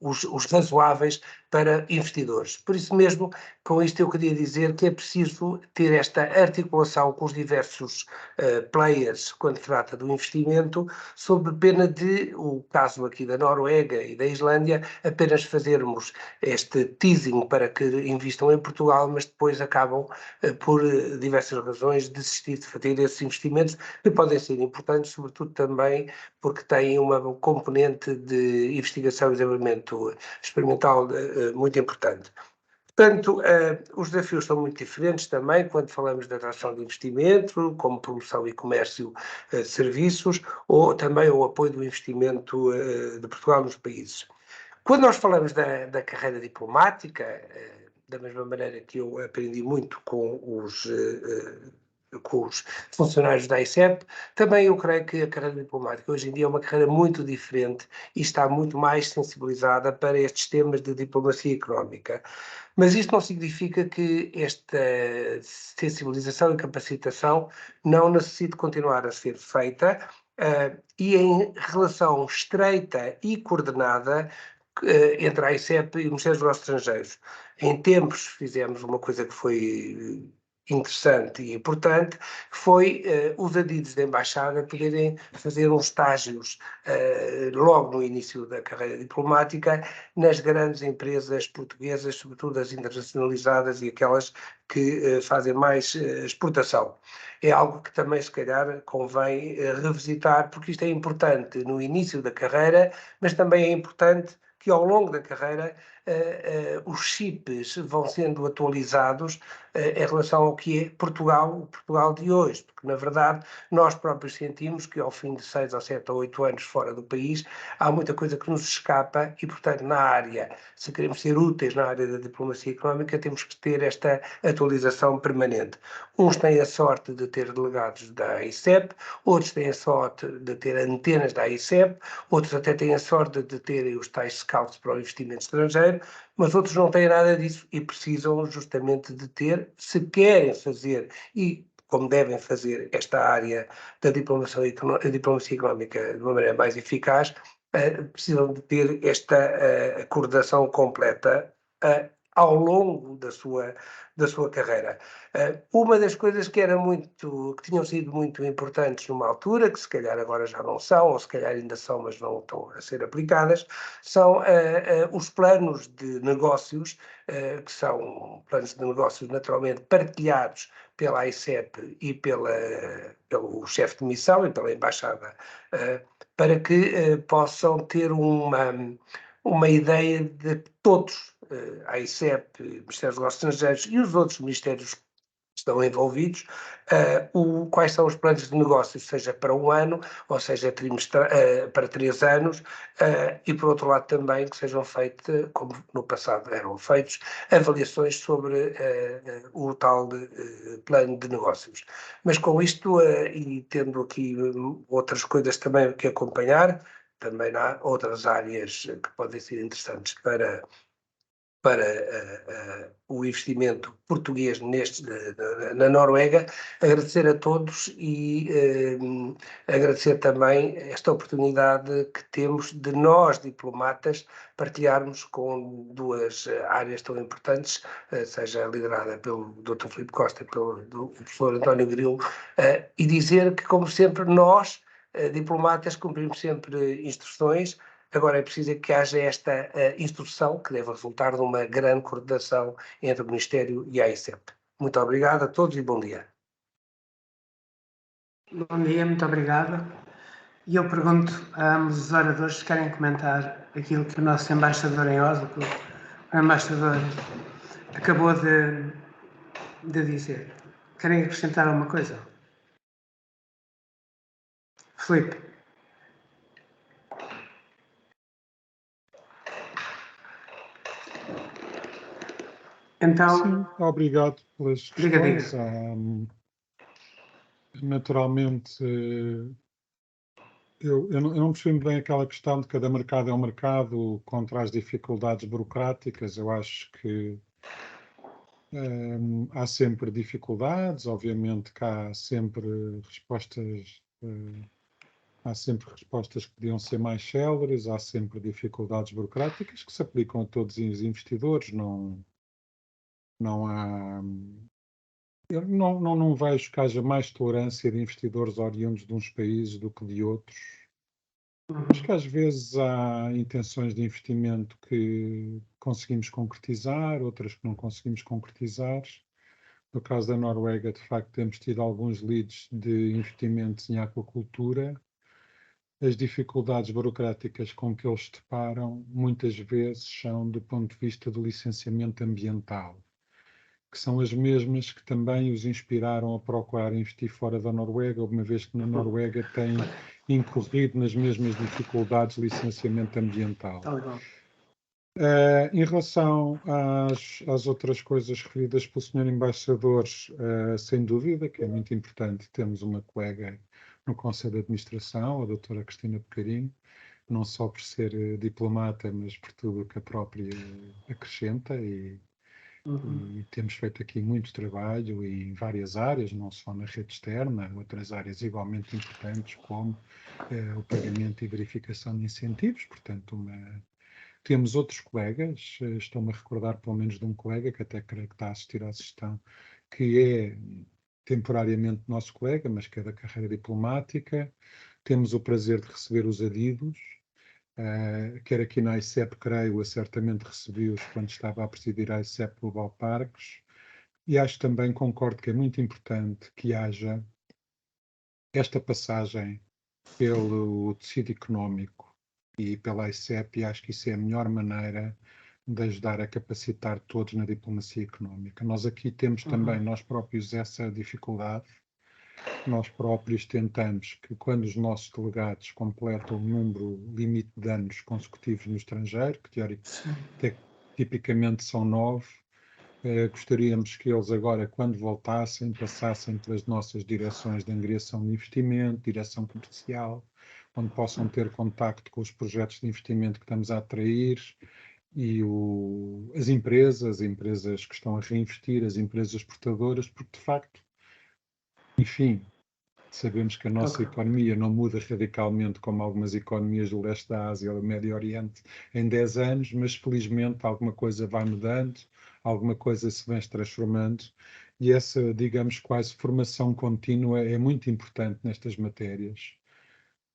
Speaker 5: os razoáveis para investidores. Por isso mesmo, com isto eu queria dizer que é preciso ter esta articulação com os diversos players quando se trata do investimento, sob pena de, o caso aqui da Noruega e da Islândia, apenas fazermos este teasing para que investam em Portugal, mas depois acabam, por diversas razões, desistir de fazer esses investimentos, que podem ser importantes, sobretudo também porque têm uma componente de investigação e desenvolvimento experimental muito importante. Portanto, os desafios são muito diferentes também quando falamos da atração de investimento, como promoção e comércio de serviços, ou também o apoio do investimento de Portugal nos países. Quando nós falamos da carreira diplomática, da mesma maneira que eu aprendi muito com os funcionários da AICEP, também eu creio que a carreira diplomática hoje em dia é uma carreira muito diferente e está muito mais sensibilizada para estes temas de diplomacia económica. Mas isto não significa que esta sensibilização e capacitação não necessite continuar a ser feita e em relação estreita e coordenada entre a AICEP e o Ministério dos Negócios Estrangeiros. Em tempos fizemos uma coisa que foi interessante e importante, que foi os adidos da Embaixada poderem fazer uns estágios logo no início da carreira diplomática nas grandes empresas portuguesas, sobretudo as internacionalizadas e aquelas que fazem mais exportação. É algo que também, se calhar, convém revisitar, porque isto é importante no início da carreira, mas também é importante que ao longo da carreira os chips vão sendo atualizados em relação ao que é Portugal, o Portugal de hoje, porque na verdade nós próprios sentimos que ao fim de 6 ou 7 ou 8 anos fora do país há muita coisa que nos escapa e, portanto, na área, se queremos ser úteis na área da diplomacia económica, temos que ter esta atualização permanente. Uns têm a sorte de ter delegados da AICEP, outros têm a sorte de ter antenas da AICEP, outros até têm a sorte de terem os tais scouts para o investimento estrangeiro, mas outros não têm nada disso e precisam justamente de ter, se querem fazer e como devem fazer esta área da diplomacia económica de uma maneira mais eficaz, precisam de ter esta coordenação completa ao longo da sua carreira. Uma das coisas que tinham sido muito importantes numa altura, que se calhar agora já não são, ou se calhar ainda são, mas não estão a ser aplicadas, são os planos de negócios, que são planos de negócios naturalmente partilhados pela AICEP e pelo chefe de missão e pela embaixada, para que possam ter uma ideia de todos, a AICEP, Ministério dos Negócios Estrangeiros e os outros ministérios que estão envolvidos, quais são os planos de negócios, seja para um ano, ou seja para 3 anos, e por outro lado também que sejam feitas, como no passado eram feitos, avaliações sobre o tal plano de negócios. Mas com isto, e tendo aqui outras coisas também que acompanhar, também há outras áreas que podem ser interessantes para o investimento português na Noruega, agradecer a todos e agradecer também esta oportunidade que temos de nós, diplomatas, partilharmos com 2 áreas tão importantes, seja liderada pelo Dr. Filipe Costa e pelo professor António Grilo, e dizer que, como sempre, nós, diplomatas, cumprimos sempre instruções. Agora é preciso que haja esta instrução, que deve resultar de uma grande coordenação entre o Ministério e a AICEP. Muito obrigado a todos e bom dia.
Speaker 1: Bom dia, muito obrigada. E eu pergunto a ambos os oradores se querem comentar aquilo que o nosso embaixador em Oslo, que o embaixador acabou de dizer. Querem acrescentar alguma coisa? Filipe. Então,
Speaker 2: Sim, obrigado pelas
Speaker 1: diga.
Speaker 2: questões. Naturalmente, eu não percebo bem aquela questão de cada mercado é um mercado contra as dificuldades burocráticas. Eu acho que há sempre dificuldades, obviamente que há sempre respostas que podiam ser mais céleres, há sempre dificuldades burocráticas que se aplicam a todos os investidores, não há... Eu não vejo que haja mais tolerância de investidores oriundos de uns países do que de outros. Acho que às vezes há intenções de investimento que conseguimos concretizar, outras que não conseguimos concretizar. No caso da Noruega, de facto, temos tido alguns leads de investimentos em aquacultura. As dificuldades burocráticas com que eles se deparam, muitas vezes, são do ponto de vista do licenciamento ambiental, que são as mesmas que também os inspiraram a procurar investir fora da Noruega, uma vez que na Noruega tem incorrido nas mesmas dificuldades de licenciamento ambiental. Em relação às outras coisas referidas pelo Sr. Embaixador, sem dúvida que é muito importante, temos uma colega no Conselho de Administração, a doutora Cristina Pecarinho, não só por ser diplomata, mas por tudo que a própria acrescenta e temos feito aqui muito trabalho em várias áreas, não só na rede externa, outras áreas igualmente importantes, como o pagamento e verificação de incentivos. Portanto, temos outros colegas, estou-me a recordar pelo menos de um colega, que até creio que está a assistir à sessão, que é temporariamente nosso colega, mas que é da carreira diplomática. Temos o prazer de receber os adidos, quer aqui na AICEP, creio, certamente recebi-os quando estava a presidir a AICEP Global Parques, e acho também, concordo que é muito importante que haja esta passagem pelo tecido económico e pela ICEP, e acho que isso é a melhor maneira de ajudar a capacitar todos na diplomacia económica. Nós aqui temos também, nós próprios, essa dificuldade. Nós próprios tentamos que, quando os nossos delegados completam o número limite de anos consecutivos no estrangeiro, que tipicamente são 9, gostaríamos que eles agora, quando voltassem, passassem pelas nossas direções de angriação de investimento, direção comercial, onde possam ter contacto com os projetos de investimento que estamos a atrair, e as empresas que estão a reinvestir, as empresas exportadoras, porque de facto, enfim, sabemos que a nossa economia não muda radicalmente como algumas economias do leste da Ásia ou do Médio Oriente em 10 anos, mas felizmente alguma coisa vai mudando, alguma coisa se vem transformando, e essa, digamos, quase formação contínua é muito importante nestas matérias.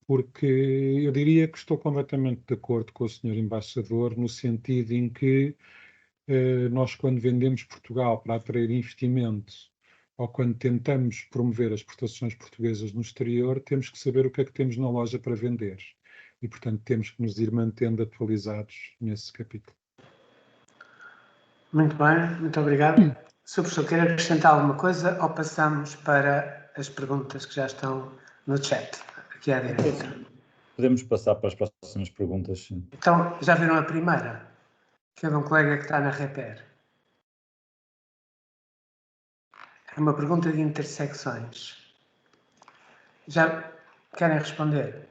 Speaker 2: Porque eu diria que estou completamente de acordo com o Sr. Embaixador, no sentido em que nós, quando vendemos Portugal para atrair investimento, ou quando tentamos promover as exportações portuguesas no exterior, temos que saber o que é que temos na loja para vender. E, portanto, temos que nos ir mantendo atualizados nesse capítulo.
Speaker 1: Muito bem, muito obrigado. Sr. Professor, quer acrescentar alguma coisa ou passamos para as perguntas que já estão no chat, aqui à direita?
Speaker 4: Podemos passar para as próximas perguntas, sim.
Speaker 1: Então, já viram a primeira? Que é de um colega que está na Reper. É uma pergunta de intersecções. Já querem responder?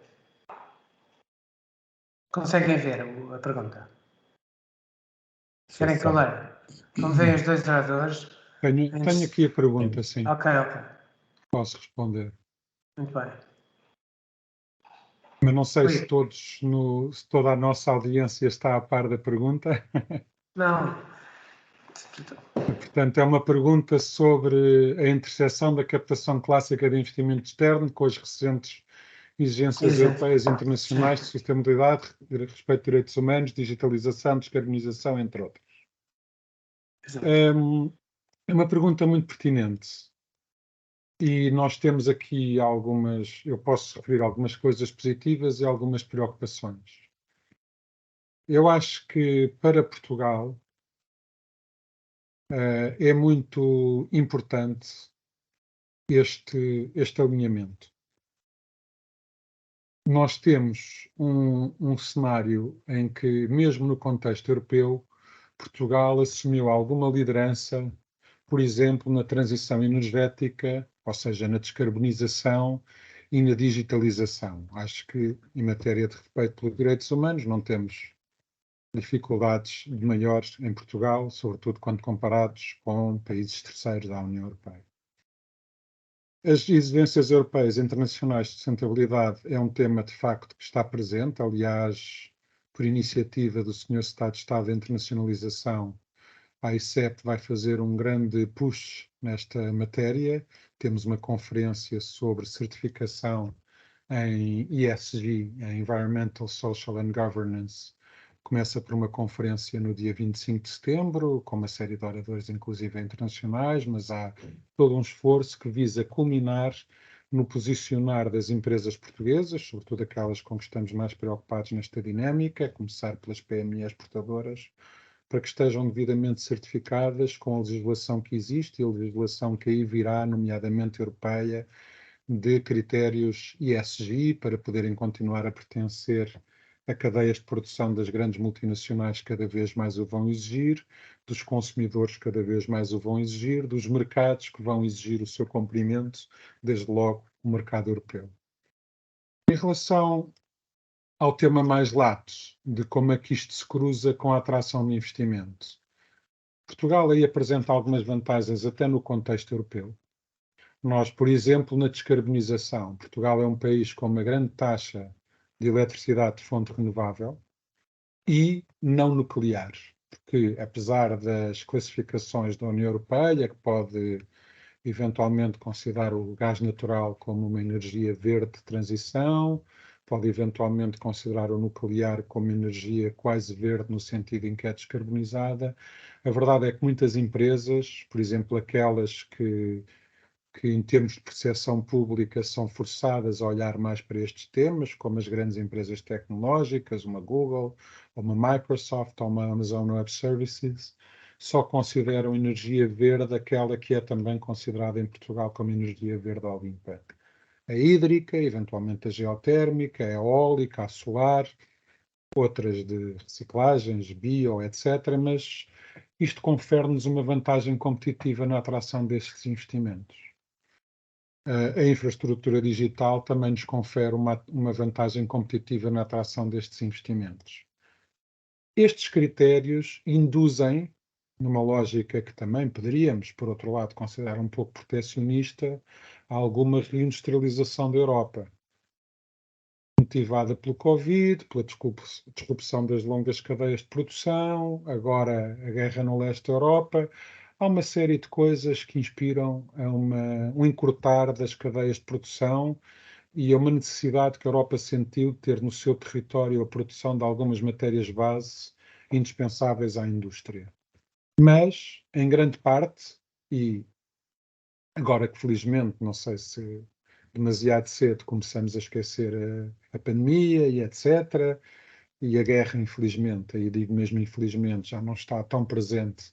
Speaker 1: Conseguem ver a pergunta? Querem que eu leia? Como veem os dois oradores...
Speaker 2: Tenho aqui a pergunta, sim.
Speaker 1: Ok.
Speaker 2: Posso responder.
Speaker 1: Muito bem.
Speaker 2: Mas não sei se toda a nossa audiência está a par da pergunta.
Speaker 1: Não.
Speaker 2: Portanto, é uma pergunta sobre a interseção da captação clássica de investimento externo com as recentes exigências europeias e internacionais de sustentabilidade, respeito de direitos humanos, digitalização, descarbonização, entre outras. É uma pergunta muito pertinente. E nós temos aqui eu posso referir algumas coisas positivas e algumas preocupações. Eu acho que para Portugal é muito importante este alinhamento. Nós temos um cenário em que, mesmo no contexto europeu, Portugal assumiu alguma liderança, por exemplo, na transição energética, ou seja, na descarbonização e na digitalização. Acho que, em matéria de respeito pelos direitos humanos, não temos dificuldades maiores em Portugal, sobretudo quando comparados com países terceiros da União Europeia. As exigências europeias e internacionais de sustentabilidade é um tema, de facto, que está presente. Aliás, por iniciativa do Sr. Secretário-Estado da Internacionalização, a ICEP vai fazer um grande push nesta matéria. Temos uma conferência sobre certificação em ESG, em Environmental, Social and Governance. Começa por uma conferência no dia 25 de setembro, com uma série de oradores, inclusive internacionais, mas há todo um esforço que visa culminar no posicionar das empresas portuguesas, sobretudo aquelas com que estamos mais preocupados nesta dinâmica, a começar pelas PME exportadoras, para que estejam devidamente certificadas com a legislação que existe e a legislação que aí virá, nomeadamente europeia, de critérios ESG, para poderem continuar a pertencer a cadeias de produção das grandes multinacionais que cada vez mais o vão exigir, dos consumidores que cada vez mais o vão exigir, dos mercados que vão exigir o seu cumprimento, desde logo o mercado europeu. Em relação ao tema mais lato, de como é que isto se cruza com a atração de investimento, Portugal aí apresenta algumas vantagens até no contexto europeu. Nós, por exemplo, na descarbonização, Portugal é um país com uma grande taxa de eletricidade de fonte renovável e não nuclear, porque apesar das classificações da União Europeia, que pode eventualmente considerar o gás natural como uma energia verde de transição, pode eventualmente considerar o nuclear como energia quase verde no sentido em que é descarbonizada, a verdade é que muitas empresas, por exemplo, aquelas que que, em termos de percepção pública, são forçadas a olhar mais para estes temas, como as grandes empresas tecnológicas, uma Google, ou uma Microsoft, ou uma Amazon Web Services, só consideram energia verde aquela que é também considerada em Portugal como energia verde ou limpa. A hídrica, eventualmente a geotérmica, a eólica, a solar, outras de reciclagens, bio, etc., mas isto confere-nos uma vantagem competitiva na atração destes investimentos. A infraestrutura digital também nos confere uma vantagem competitiva na atração destes investimentos. Estes critérios induzem, numa lógica que também poderíamos, por outro lado, considerar um pouco protecionista, alguma reindustrialização da Europa, motivada pelo Covid, pela disrupção das longas cadeias de produção, agora a guerra no leste da Europa. Há uma série de coisas que inspiram a um encurtar das cadeias de produção e a uma necessidade que a Europa sentiu de ter no seu território a produção de algumas matérias-base indispensáveis à indústria. Mas, em grande parte, e agora que felizmente, não sei se demasiado cedo, começamos a esquecer a pandemia e etc., e a guerra, infelizmente, e digo mesmo infelizmente, já não está tão presente,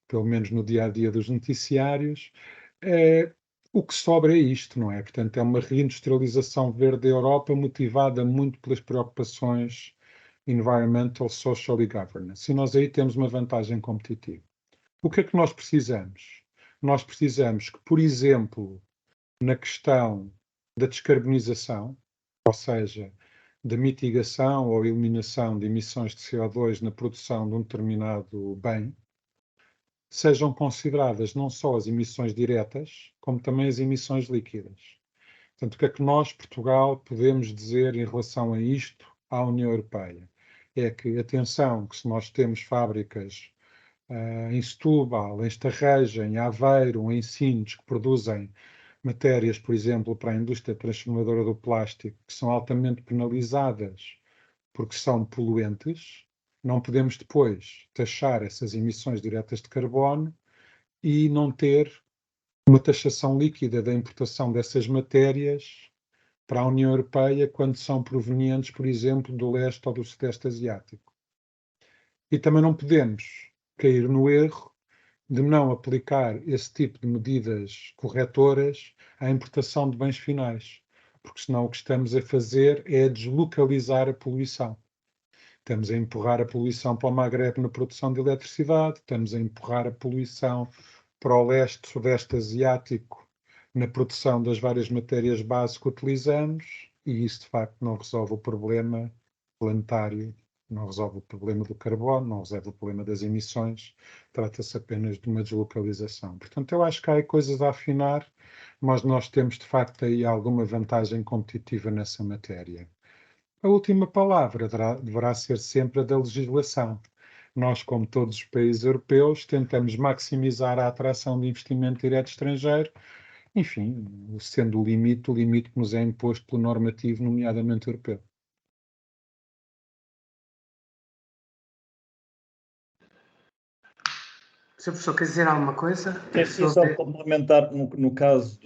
Speaker 2: pelo menos no dia-a-dia dos noticiários, o que sobra é isto, não é? Portanto, é uma reindustrialização verde da Europa motivada muito pelas preocupações environmental, social e governance. E nós aí temos uma vantagem competitiva. O que é que nós precisamos? Nós precisamos que, por exemplo, na questão da descarbonização, ou seja, da mitigação ou eliminação de emissões de CO2 na produção de um determinado bem, sejam consideradas não só as emissões diretas, como também as emissões líquidas. Portanto, o que é que nós, Portugal, podemos dizer em relação a isto à União Europeia? É que, atenção, que se nós temos fábricas em Setúbal, em Estarreja, em Aveiro, em Sines, que produzem matérias, por exemplo, para a indústria transformadora do plástico, que são altamente penalizadas porque são poluentes, não podemos depois taxar essas emissões diretas de carbono e não ter uma taxação líquida da importação dessas matérias para a União Europeia quando são provenientes, por exemplo, do leste ou do sudeste asiático. E também não podemos cair no erro de não aplicar esse tipo de medidas corretoras à importação de bens finais, porque senão o que estamos a fazer é deslocalizar a poluição. Estamos a empurrar a poluição para o Magreb na produção de eletricidade, estamos a empurrar a poluição para o leste, sudeste asiático na produção das várias matérias base que utilizamos, e isso de facto não resolve o problema planetário, não resolve o problema do carbono, não resolve o problema das emissões, trata-se apenas de uma deslocalização. Portanto, eu acho que há coisas a afinar, mas nós temos de facto aí alguma vantagem competitiva nessa matéria. A última palavra deverá ser sempre a da legislação. Nós, como todos os países europeus, tentamos maximizar a atração de investimento direto estrangeiro, enfim, sendo o limite que nos é imposto pelo normativo, nomeadamente europeu.
Speaker 1: Sr. Professor, quer dizer alguma coisa?
Speaker 4: Sim, só complementar, no caso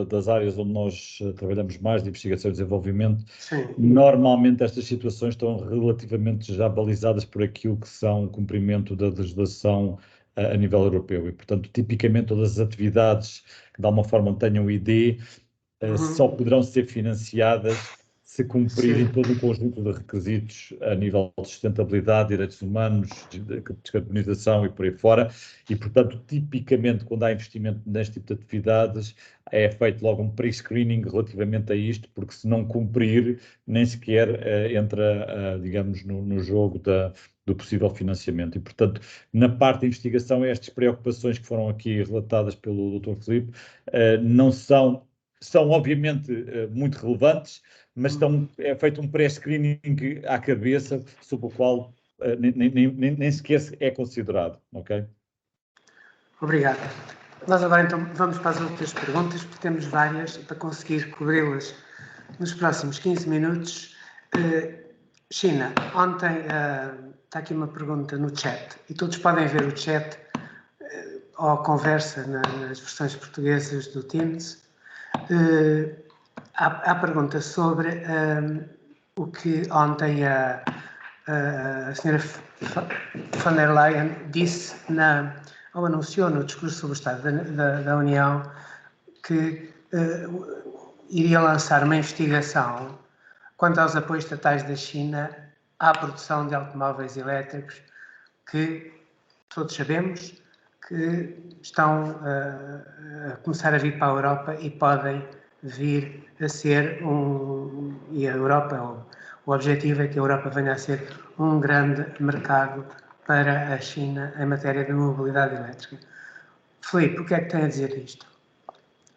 Speaker 4: das áreas onde nós trabalhamos mais, de investigação e desenvolvimento,
Speaker 1: Sim.
Speaker 4: normalmente estas situações estão relativamente já balizadas por aquilo que são o cumprimento da legislação a nível europeu e, portanto, tipicamente todas as atividades que de alguma forma tenham ID só poderão ser financiadas se cumprirem todo o conjunto de requisitos a nível de sustentabilidade, direitos humanos, descarbonização e por aí fora. E, portanto, tipicamente, quando há investimento neste tipo de atividades, é feito logo um pre-screening relativamente a isto, porque se não cumprir, nem sequer entra, digamos, no jogo do possível financiamento. E, portanto, na parte da investigação, estas preocupações que foram aqui relatadas pelo Dr. Filipe não são obviamente muito relevantes, mas é feito um pré-screening à cabeça, sob o qual nem sequer é considerado, ok?
Speaker 1: Obrigado. Nós agora então vamos para as outras perguntas, porque temos várias, e para conseguir cobri-las nos próximos 15 minutos. China, ontem está aqui uma pergunta no chat, e todos podem ver o chat. ou conversa nas versões portuguesas do Teams, há pergunta sobre o que ontem a senhora von der Leyen disse ou anunciou no discurso sobre o Estado da União que iria lançar uma investigação quanto aos apoios estatais da China à produção de automóveis elétricos que todos sabemos que estão a começar a vir para a Europa e podem vir a ser e a Europa, o objetivo é que a Europa venha a ser um grande mercado para a China em matéria de mobilidade elétrica. Filipe, o que é que tem a dizer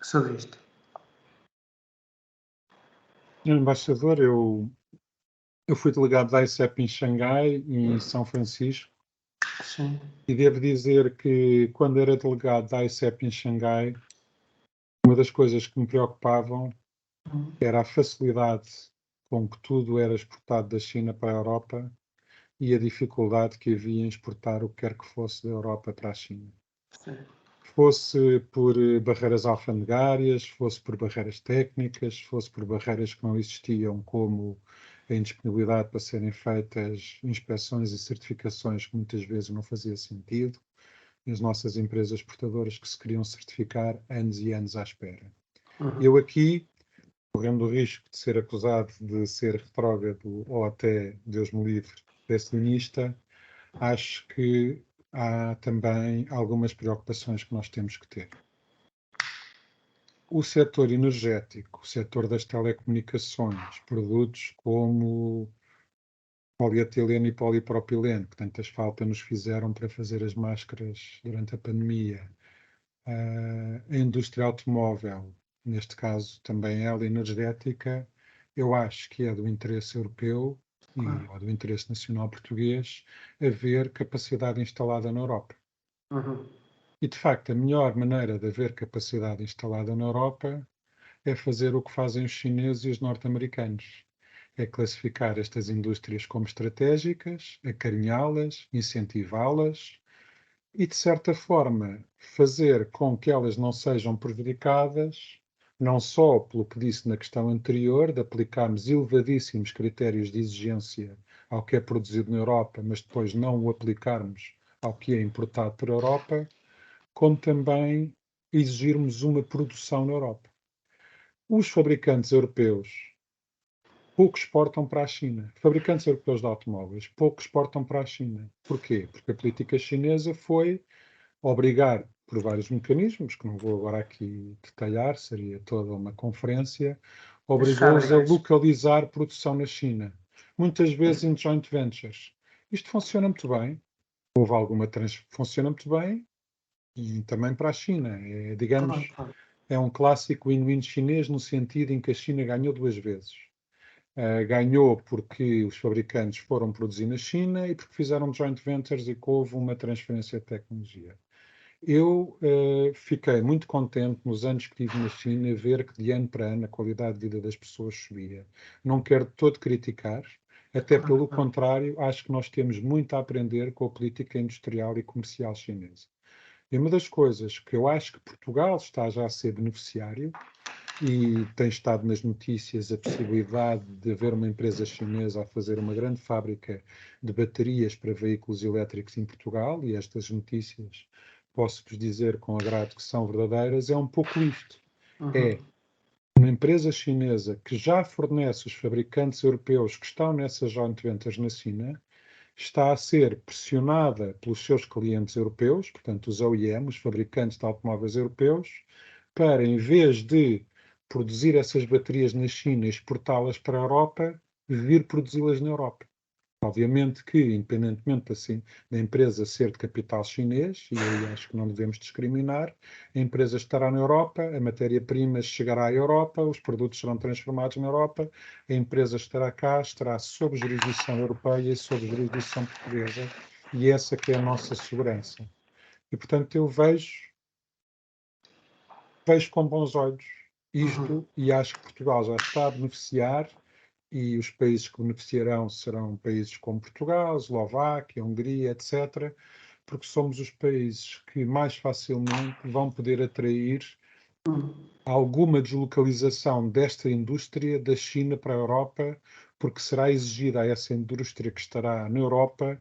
Speaker 1: sobre isto?
Speaker 2: Embaixador, eu fui delegado da ICEP em Xangai e em São Francisco.
Speaker 1: Sim.
Speaker 2: E devo dizer que, quando era delegado da ICEP em Xangai, uma das coisas que me preocupavam era a facilidade com que tudo era exportado da China para a Europa e a dificuldade que havia em exportar o que quer que fosse da Europa para a China.
Speaker 1: Sim.
Speaker 2: Fosse por barreiras alfandegárias, fosse por barreiras técnicas, fosse por barreiras que não existiam, como a indisponibilidade para serem feitas inspeções e certificações que muitas vezes não fazia sentido, e as nossas empresas exportadoras que se queriam certificar anos e anos à espera. Eu aqui, correndo o risco de ser acusado de ser retrógrado ou até, Deus me livre, pessimista, acho que há também algumas preocupações que nós temos que ter. O setor energético, o setor das telecomunicações, produtos como polietileno e polipropileno, que tantas faltas nos fizeram para fazer as máscaras durante a pandemia, a indústria automóvel, neste caso também ela energética, eu acho que é do interesse europeu ou do interesse nacional português haver capacidade instalada na Europa. E, de facto, a melhor maneira de haver capacidade instalada na Europa é fazer o que fazem os chineses e os norte-americanos. É classificar estas indústrias como estratégicas, acarinhá-las, incentivá-las e, de certa forma, fazer com que elas não sejam prejudicadas, não só pelo que disse na questão anterior, de aplicarmos elevadíssimos critérios de exigência ao que é produzido na Europa, mas depois não o aplicarmos ao que é importado para a Europa, como também exigirmos uma produção na Europa. Os fabricantes europeus pouco exportam para a China. Fabricantes europeus de automóveis pouco exportam para a China. Porquê? Porque a política chinesa foi obrigar, por vários mecanismos, que não vou agora aqui detalhar, seria toda uma conferência, obrigou-os a localizar produção na China. Muitas vezes em joint ventures. Isto funciona muito bem. Houve alguma funciona muito bem e também para a China. Digamos, é um clássico win-win chinês no sentido em que a China ganhou duas vezes. Ganhou porque os fabricantes foram produzir na China e porque fizeram joint ventures e que houve uma transferência de tecnologia. Eu fiquei muito contente nos anos que estive na China ver que de ano para ano a qualidade de vida das pessoas subia. Não quero de todo criticar, até pelo contrário, acho que nós temos muito a aprender com a política industrial e comercial chinesa. E uma das coisas que eu acho que Portugal está já a ser beneficiário, e tem estado nas notícias a possibilidade de haver uma empresa chinesa a fazer uma grande fábrica de baterias para veículos elétricos em Portugal, e estas notícias posso-vos dizer com agrado que são verdadeiras, é um pouco isto. É uma empresa chinesa que já fornece os fabricantes europeus que estão nessas joint ventures na China, está a ser pressionada pelos seus clientes europeus, portanto os OEM, os fabricantes de automóveis europeus, para, em vez de produzir essas baterias na China e exportá-las para a Europa, vir produzi-las na Europa. Obviamente que, independentemente assim, da empresa ser de capital chinês, e aí acho que não devemos discriminar, a empresa estará na Europa, a matéria-prima chegará à Europa, os produtos serão transformados na Europa, a empresa estará cá, estará sob jurisdição europeia e sob jurisdição portuguesa, e essa que é a nossa segurança. E, portanto, eu vejo com bons olhos isto e acho que Portugal já está a beneficiar e os países que beneficiarão serão países como Portugal, Eslováquia, Hungria, etc., porque somos os países que mais facilmente vão poder atrair alguma deslocalização desta indústria da China para a Europa, porque será exigida a essa indústria que estará na Europa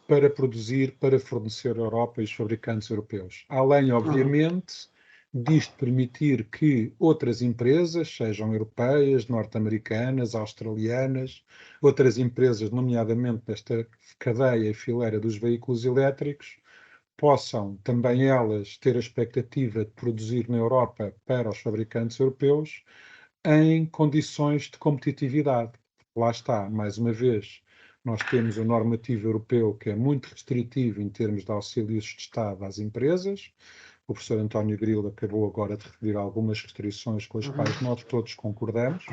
Speaker 2: para produzir, para fornecer à Europa e os fabricantes europeus. Além, obviamente, disto permitir que outras empresas, sejam europeias, norte-americanas, australianas, outras empresas, nomeadamente desta cadeia e fileira dos veículos elétricos, possam também elas ter a expectativa de produzir na Europa para os fabricantes europeus em condições de competitividade. Lá está, mais uma vez, nós temos o normativo europeu que é muito restritivo em termos de auxílios de Estado às empresas. O professor António Grilo acabou agora de referir algumas restrições com as quais nós todos concordamos,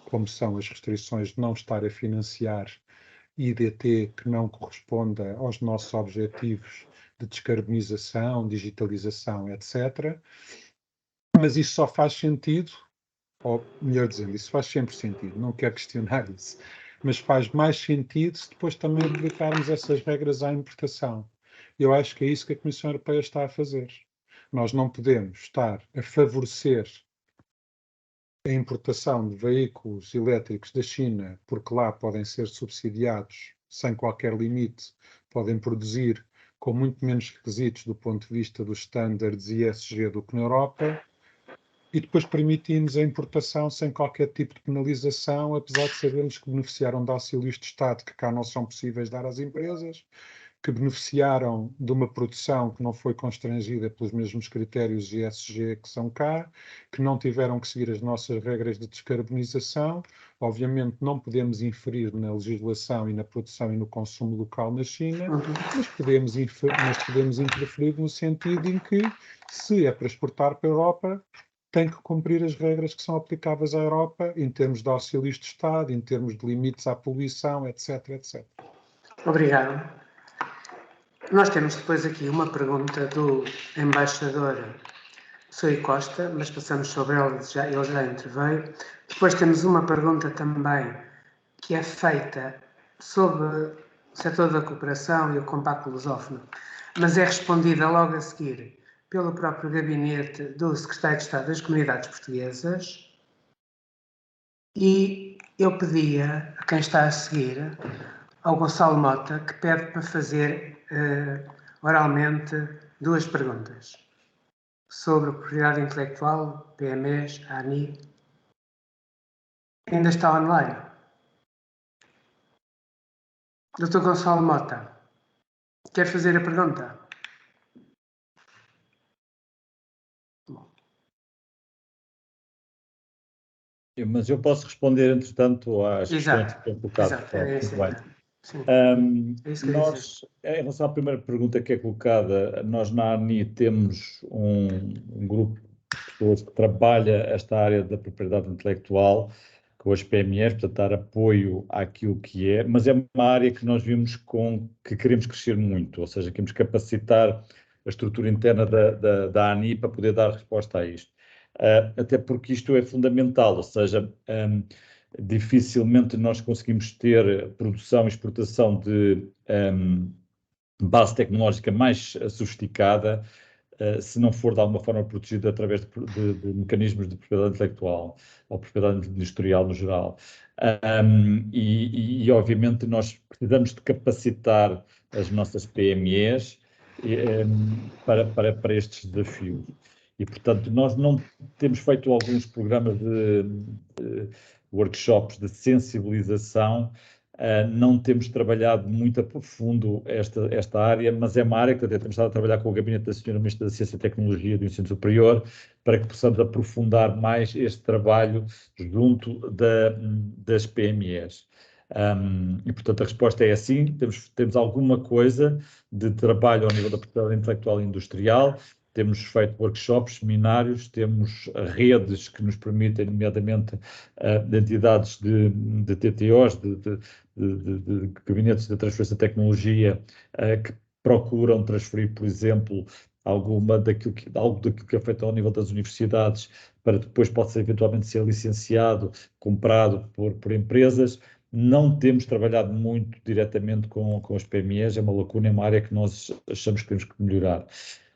Speaker 2: como são as restrições de não estar a financiar IDT que não corresponda aos nossos objetivos de descarbonização, digitalização, etc. Mas isso só faz sentido, ou melhor dizendo, isso faz sempre sentido, não quero questionar isso, mas faz mais sentido se depois também aplicarmos essas regras à importação. Eu acho que é isso que a Comissão Europeia está a fazer. Nós não podemos estar a favorecer a importação de veículos elétricos da China, porque lá podem ser subsidiados sem qualquer limite, podem produzir com muito menos requisitos do ponto de vista dos estándares ESG do que na Europa, e depois permitimos a importação sem qualquer tipo de penalização, apesar de sabermos que beneficiaram de auxílios de Estado que cá não são possíveis dar às empresas, que beneficiaram de uma produção que não foi constrangida pelos mesmos critérios ESG que são cá, que não tiveram que seguir as nossas regras de descarbonização. Obviamente não podemos inferir na legislação e na produção e no consumo local na China, mas podemos interferir no sentido em que, se é para exportar para a Europa, tem que cumprir as regras que são aplicáveis à Europa em termos de auxílios de Estado, em termos de limites à poluição, etc, etc.
Speaker 1: Obrigado. Nós temos depois aqui uma pergunta do embaixador Soy Costa, mas passamos sobre ele já interveio. Depois temos uma pergunta também que é feita sobre o setor da cooperação e o compacto lusófono, mas é respondida logo a seguir pelo próprio gabinete do Secretário de Estado das Comunidades Portuguesas, e eu pedia a quem está a seguir, ao Gonçalo Mota, que pede para fazer oralmente 2 perguntas sobre propriedade intelectual, PMEs, ANI. Ainda está online. Dr. Gonçalo Mota, quer fazer a pergunta?
Speaker 4: Mas eu posso responder, entretanto, às questões que estão colocadas.
Speaker 1: Exato, é isso.
Speaker 4: Nós, em relação à primeira pergunta que é colocada, nós na ANI temos um grupo de pessoas que trabalha esta área da propriedade intelectual com as PMEs, portanto, dar apoio àquilo que é, mas é uma área que nós vimos que queremos crescer muito, ou seja, queremos capacitar a estrutura interna da ANI para poder dar resposta a isto. Até porque isto é fundamental, ou seja, dificilmente nós conseguimos ter produção e exportação de base tecnológica mais sofisticada se não for de alguma forma protegida através de mecanismos de propriedade intelectual ou propriedade industrial no geral. E obviamente nós precisamos de capacitar as nossas PMEs para estes desafios. E, portanto, nós não temos feito alguns programas de workshops de sensibilização, não temos trabalhado muito a fundo esta área, mas é uma área que até temos estado a trabalhar com o gabinete da Sra. Ministra da Ciência e Tecnologia do Ensino Superior, para que possamos aprofundar mais este trabalho junto das PMEs. E, portanto, a resposta é assim, temos alguma coisa de trabalho ao nível da propriedade intelectual e industrial, temos feito workshops, seminários, temos redes que nos permitem, nomeadamente, de entidades de TTOs, de gabinetes de transferência de tecnologia, que procuram transferir, por exemplo, algo daquilo que é feito ao nível das universidades, para depois possa eventualmente ser licenciado, comprado por empresas. não temos trabalhado muito diretamente com as PMEs, é uma lacuna, é uma área que nós achamos que temos que melhorar.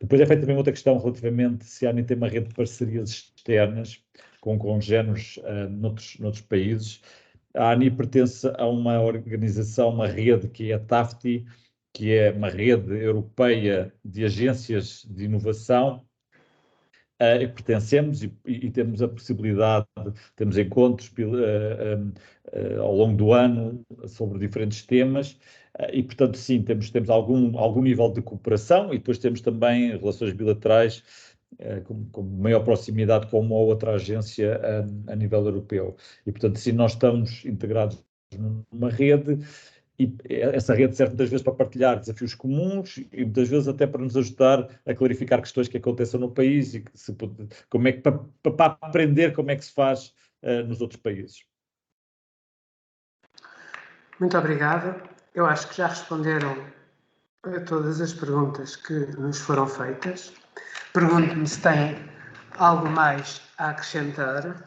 Speaker 4: Depois é feita também outra questão relativamente se a ANI tem uma rede de parcerias externas com congéneres noutros países. A ANI pertence a uma organização, uma rede que é a TAFTI, que é uma rede europeia de agências de inovação, e pertencemos e temos a possibilidade, temos encontros ao longo do ano sobre diferentes temas, e portanto sim, temos algum nível de cooperação e depois temos também relações bilaterais com maior proximidade com uma ou outra agência a nível europeu. E portanto sim, nós estamos integrados numa rede, e essa rede serve muitas vezes para partilhar desafios comuns e muitas vezes até para nos ajudar a clarificar questões que aconteçam no país e para aprender como é que se faz nos outros países.
Speaker 1: Muito obrigado. Eu acho que já responderam a todas as perguntas que nos foram feitas. Pergunto-me se têm algo mais a acrescentar.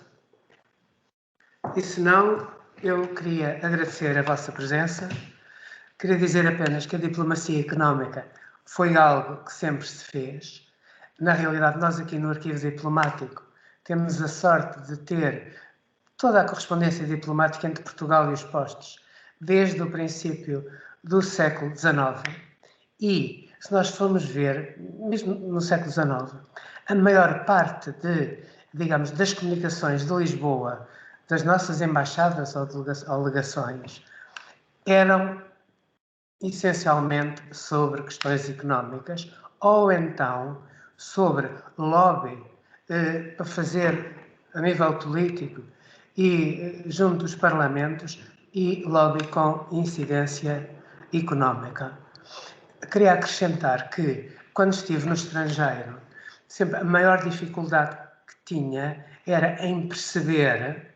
Speaker 1: E se não, eu queria agradecer a vossa presença. Queria dizer apenas que a diplomacia económica foi algo que sempre se fez. Na realidade, nós aqui no Arquivo Diplomático temos a sorte de ter toda a correspondência diplomática entre Portugal e os postos, desde o princípio do século XIX. E, se nós formos ver, mesmo no século XIX, a maior parte das comunicações de Lisboa, das nossas embaixadas ou legações, eram essencialmente sobre questões económicas ou então sobre lobby para fazer a nível político e junto dos parlamentos e lobby com incidência económica. Queria acrescentar que, quando estive no estrangeiro, sempre a maior dificuldade que tinha era em perceber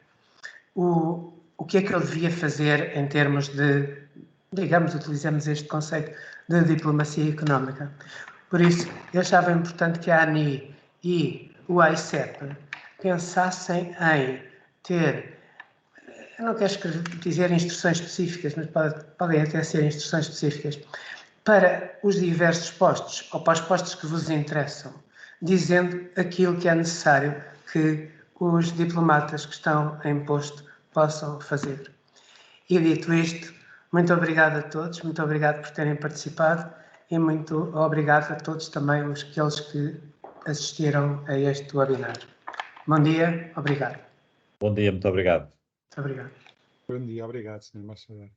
Speaker 1: o que é que eu devia fazer em termos de, digamos, utilizamos este conceito de diplomacia económica. Por isso, eu achava importante que a ANI e o AICEP pensassem em ter, eu não quero dizer instruções específicas, mas podem até ser instruções específicas, para os diversos postos, ou para os postos que vos interessam, dizendo aquilo que é necessário que os diplomatas que estão em posto possam fazer. E dito isto, muito obrigado a todos, muito obrigado por terem participado e muito obrigado a todos também aqueles que assistiram a este webinar. Bom dia, obrigado.
Speaker 4: Bom dia, muito obrigado.
Speaker 1: Muito obrigado.
Speaker 2: Bom dia, obrigado, Sr. Embaixador.